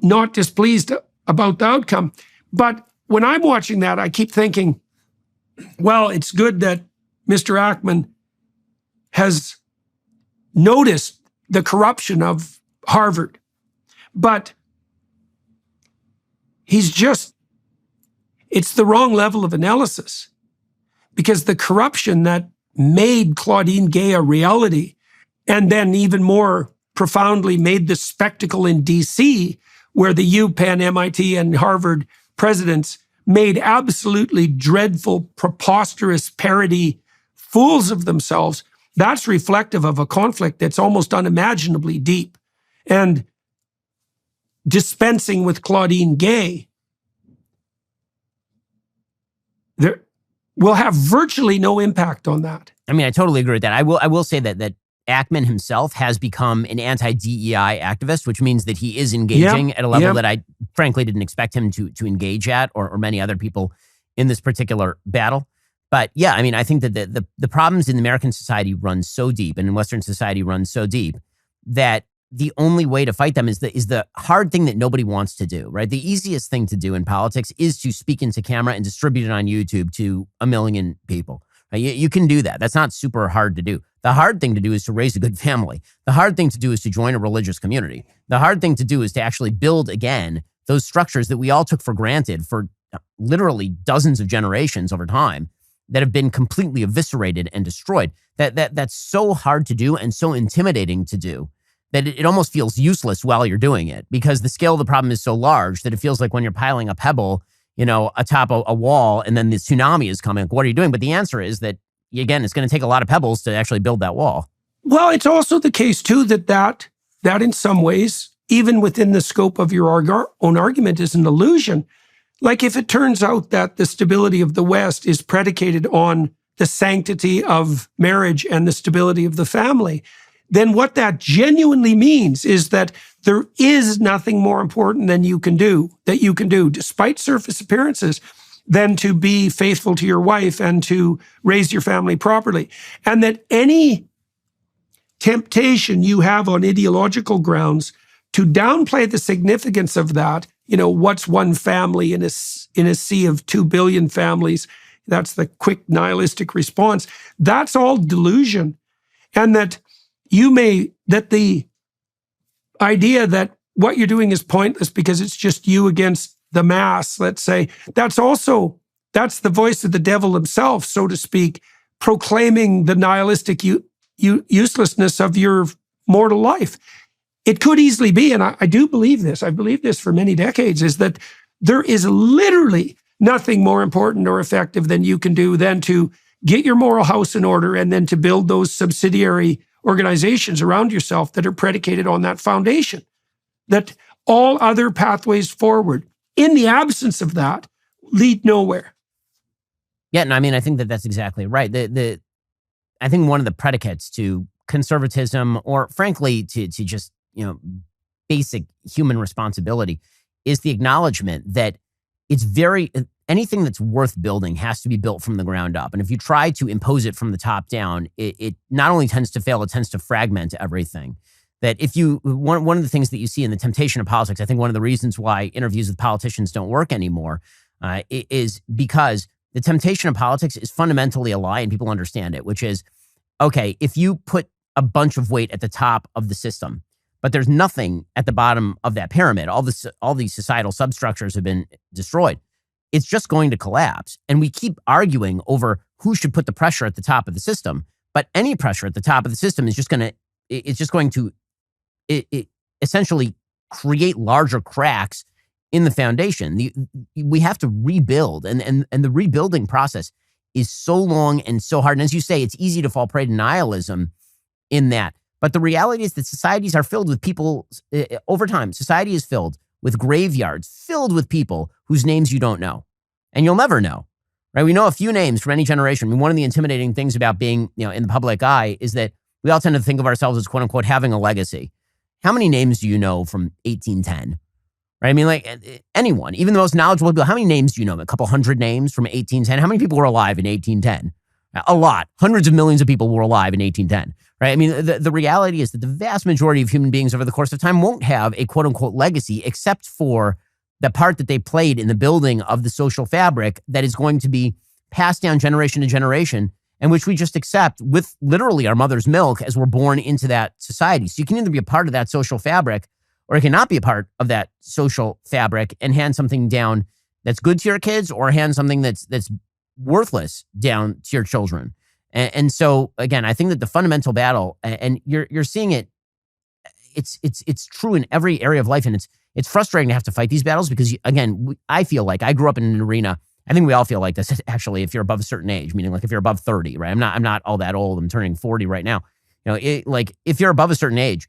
not displeased about the outcome. But when I'm watching that, I keep thinking, well, it's good that Mr. Ackman has noticed the corruption of Harvard. But it's the wrong level of analysis, because the corruption that made Claudine Gay a reality, and then even more profoundly made the spectacle in DC, where the UPenn, MIT, and Harvard presidents made absolutely dreadful, preposterous parody fools of themselves, that's reflective of a conflict that's almost unimaginably deep. And dispensing with Claudine Gay will have virtually no impact on that. I mean, I totally agree with that. I will say that Ackman himself has become an anti-DEI activist, which means that he is engaging at a level that I frankly didn't expect him to engage at, or many other people in this particular battle. But yeah, I mean, I think that the problems in American society run so deep and in Western society run so deep that the only way to fight them is the hard thing that nobody wants to do, right? The easiest thing to do in politics is to speak into camera and distribute it on YouTube to 1 million people. Right? You can do that. That's not super hard to do. The hard thing to do is to raise a good family. The hard thing to do is to join a religious community. The hard thing to do is to actually build again those structures that we all took for granted for literally dozens of generations over time that have been completely eviscerated and destroyed. That's so hard to do and so intimidating to do that it almost feels useless while you're doing it, because the scale of the problem is so large that it feels like when you're piling a pebble, atop a wall and then the tsunami is coming, what are you doing? But the answer is that, again, it's going to take a lot of pebbles to actually build that wall. Well, it's also the case, too, that in some ways, even within the scope of your own argument, is an illusion. Like if it turns out that the stability of the West is predicated on the sanctity of marriage and the stability of the family, then what that genuinely means is that there is nothing more important that you can do, despite surface appearances, than to be faithful to your wife and to raise your family properly. And that any temptation you have on ideological grounds to downplay the significance of that, what's one family in a sea of 2 billion families? That's the quick nihilistic response. That's all delusion. And that the idea that what you're doing is pointless because it's just you against the mass, let's say, that's the voice of the devil himself, so to speak, proclaiming the nihilistic uselessness of your mortal life. It could easily be, and I do believe this, I've believed this for many decades, is that there is literally nothing more important or effective than you can do than to get your moral house in order and then to build those subsidiary organizations around yourself that are predicated on that foundation. That all other pathways forward, in the absence of that, lead nowhere. Yeah, no, I mean, I think that's exactly right. I think one of the predicates to conservatism, or frankly, to just basic human responsibility, is the acknowledgement that anything that's worth building has to be built from the ground up. And if you try to impose it from the top down, it not only tends to fail, it tends to fragment everything. That one of the things that you see in the temptation of politics, I think one of the reasons why interviews with politicians don't work anymore is because the temptation of politics is fundamentally a lie, and people understand it, which is, okay, if you put a bunch of weight at the top of the system, but there's nothing at the bottom of that pyramid, all these societal substructures have been destroyed, it's just going to collapse. And we keep arguing over who should put the pressure at the top of the system, but any pressure at the top of the system is just going to essentially create larger cracks in the foundation. We have to rebuild, and the rebuilding process is so long and so hard. And as you say, it's easy to fall prey to nihilism in that. But the reality is that societies are filled with people, over time, society is filled with graveyards, filled with people whose names you don't know. And you'll never know, right? We know a few names from any generation. I mean, one of the intimidating things about being, in the public eye is that we all tend to think of ourselves as, quote unquote, having a legacy. How many names do you know from 1810? Right? I mean, like anyone, even the most knowledgeable people, how many names do you know? A couple hundred names from 1810? How many people were alive in 1810? A lot. Hundreds of millions of people were alive in 1810, right? I mean, the reality is that the vast majority of human beings over the course of time won't have a quote unquote legacy, except for the part that they played in the building of the social fabric that is going to be passed down generation to generation, and which we just accept with literally our mother's milk as we're born into that society. So you can either be a part of that social fabric, or you cannot be a part of that social fabric and hand something down that's good to your kids, or hand something that's worthless down to your children. And so again, I think that the fundamental battle, and you're seeing it, it's true in every area of life, and it's frustrating to have to fight these battles because, again, I feel like I grew up in an arena. I think we all feel like this, actually, if you're above a certain age, meaning like if you're above 30, right? I'm not all that old. I'm turning 40 right now. Like if you're above a certain age,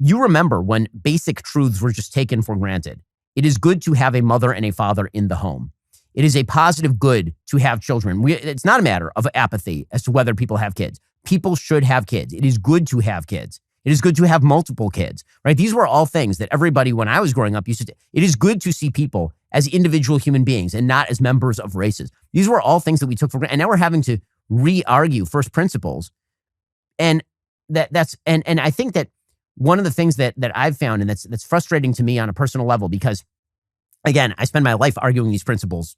you remember when basic truths were just taken for granted. It is good to have a mother and a father in the home. It is a positive good to have children. It's not a matter of apathy as to whether people have kids. People should have kids. It is good to have kids. It is good to have multiple kids, right? These were all things that everybody, when I was growing up, used to. It is good to see people as individual human beings and not as members of races. These were all things that we took for granted. And now we're having to re-argue first principles. And and I think that one of the things that I've found, and that's frustrating to me on a personal level, because again, I spend my life arguing these principles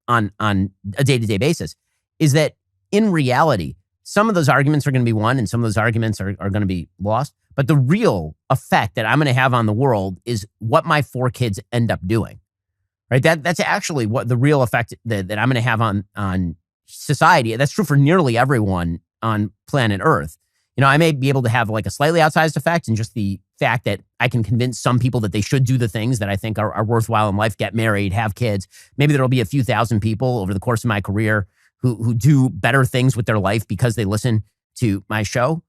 on a day-to-day basis, is that in reality, some of those arguments are going to be won and some of those arguments are going to be lost. But the real effect that I'm going to have on the world is what my 4 kids end up doing, right? That's actually what the real effect that I'm going to have on society. That's true for nearly everyone on planet Earth. You know, I may be able to have like a slightly outsized effect in just the fact that I can convince some people that they should do the things that I think are worthwhile in life, get married, have kids. Maybe there'll be a few thousand people over the course of my career who do better things with their life because they listen to my show.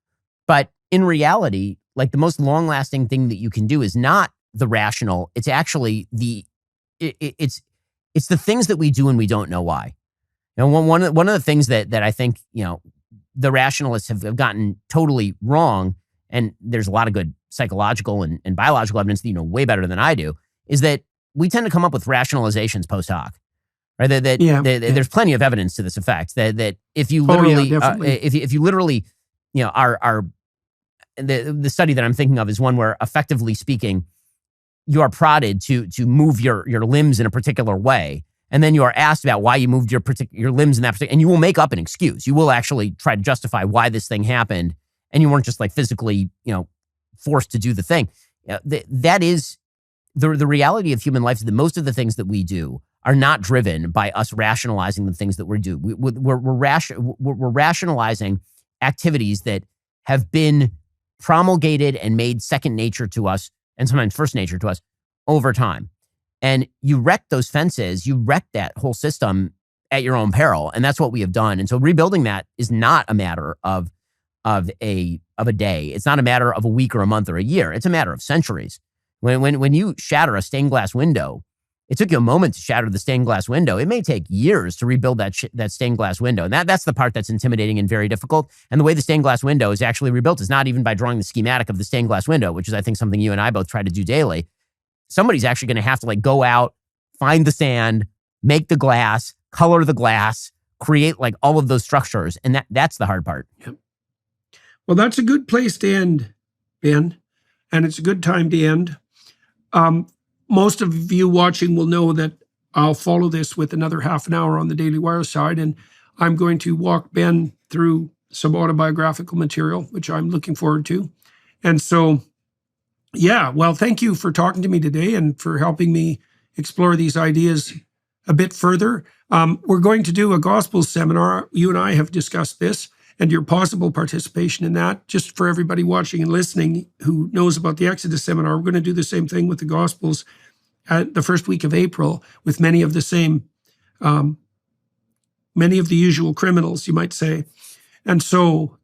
But in reality, like the most long-lasting thing that you can do is not the rational. It's actually it's the things that we do and we don't know why. You know, one of the things that I think, you know, the rationalists have gotten totally wrong, and there's a lot of good psychological and biological evidence that you know way better than I do, is that we tend to come up with rationalizations post hoc. Right? There's plenty of evidence to this effect that if you literally, if you literally, you know, are the study that I'm thinking of is one where, effectively speaking, you are prodded to move your limbs in a particular way, and then you are asked about why you moved your limbs in that particular, and you will make up an excuse. You will actually try to justify why this thing happened, and you weren't just like physically, you know, forced to do the thing. That is the reality of human life. Is that most of the things that we do are not driven by us rationalizing the things that we do. We're rationalizing activities that have been promulgated and made second nature to us, and sometimes first nature to us, over time. And you wreck those fences, you wreck that whole system at your own peril. And that's what we have done. And so rebuilding that is not a matter of a day. It's not a matter of a week or a month or a year. It's a matter of centuries. When you shatter a stained glass window, it took you a moment to shatter the stained glass window. It may take years to rebuild that stained glass window. And that's the part that's intimidating and very difficult. And the way the stained glass window is actually rebuilt is not even by drawing the schematic of the stained glass window, which is, I think, something you and I both try to do daily. Somebody's actually going to have to like go out, find the sand, make the glass, color the glass, create like all of those structures. And that's the hard part. Yep. Well, that's a good place to end, Ben. And it's a good time to end. Most of you watching will know that I'll follow this with another half an hour on the Daily Wire side, and I'm going to walk Ben through some autobiographical material, which I'm looking forward to. And so, yeah, well, thank you for talking to me today and for helping me explore these ideas a bit further. We're going to do a gospel seminar. You and I have discussed this and your possible participation in that. Just for everybody watching and listening who knows about the Exodus seminar, we're going to do the same thing with the Gospels at the first week of April with many of the same, many of the usual criminals, you might say. And so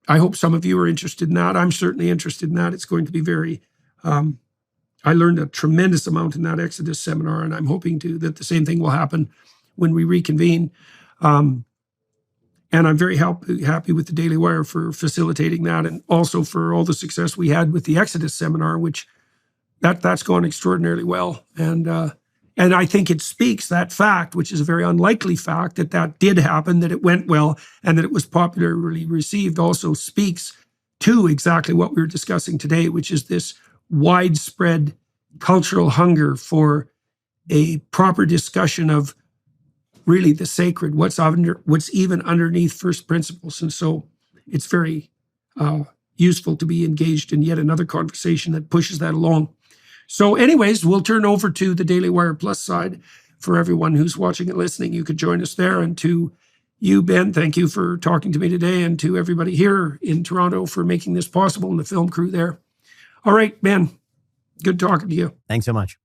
I hope some of you are interested in that. I'm certainly interested in that. It's going to be very, I learned a tremendous amount in that Exodus seminar, and I'm hoping that the same thing will happen when we reconvene. And I'm very happy with the Daily Wire for facilitating that, and also for all the success we had with the Exodus seminar, which that's gone extraordinarily well. And I think it speaks, that fact, which is a very unlikely fact, that did happen, that it went well, and that it was popularly received, also speaks to exactly what we were discussing today, which is this widespread cultural hunger for a proper discussion of really the sacred, what's even underneath first principles. And so it's very useful to be engaged in yet another conversation that pushes that along. So anyways, we'll turn over to the Daily Wire Plus side for everyone who's watching and listening. You could join us there. And to you, Ben, thank you for talking to me today, and to everybody here in Toronto for making this possible, and the film crew there. All right, Ben, good talking to you. Thanks so much.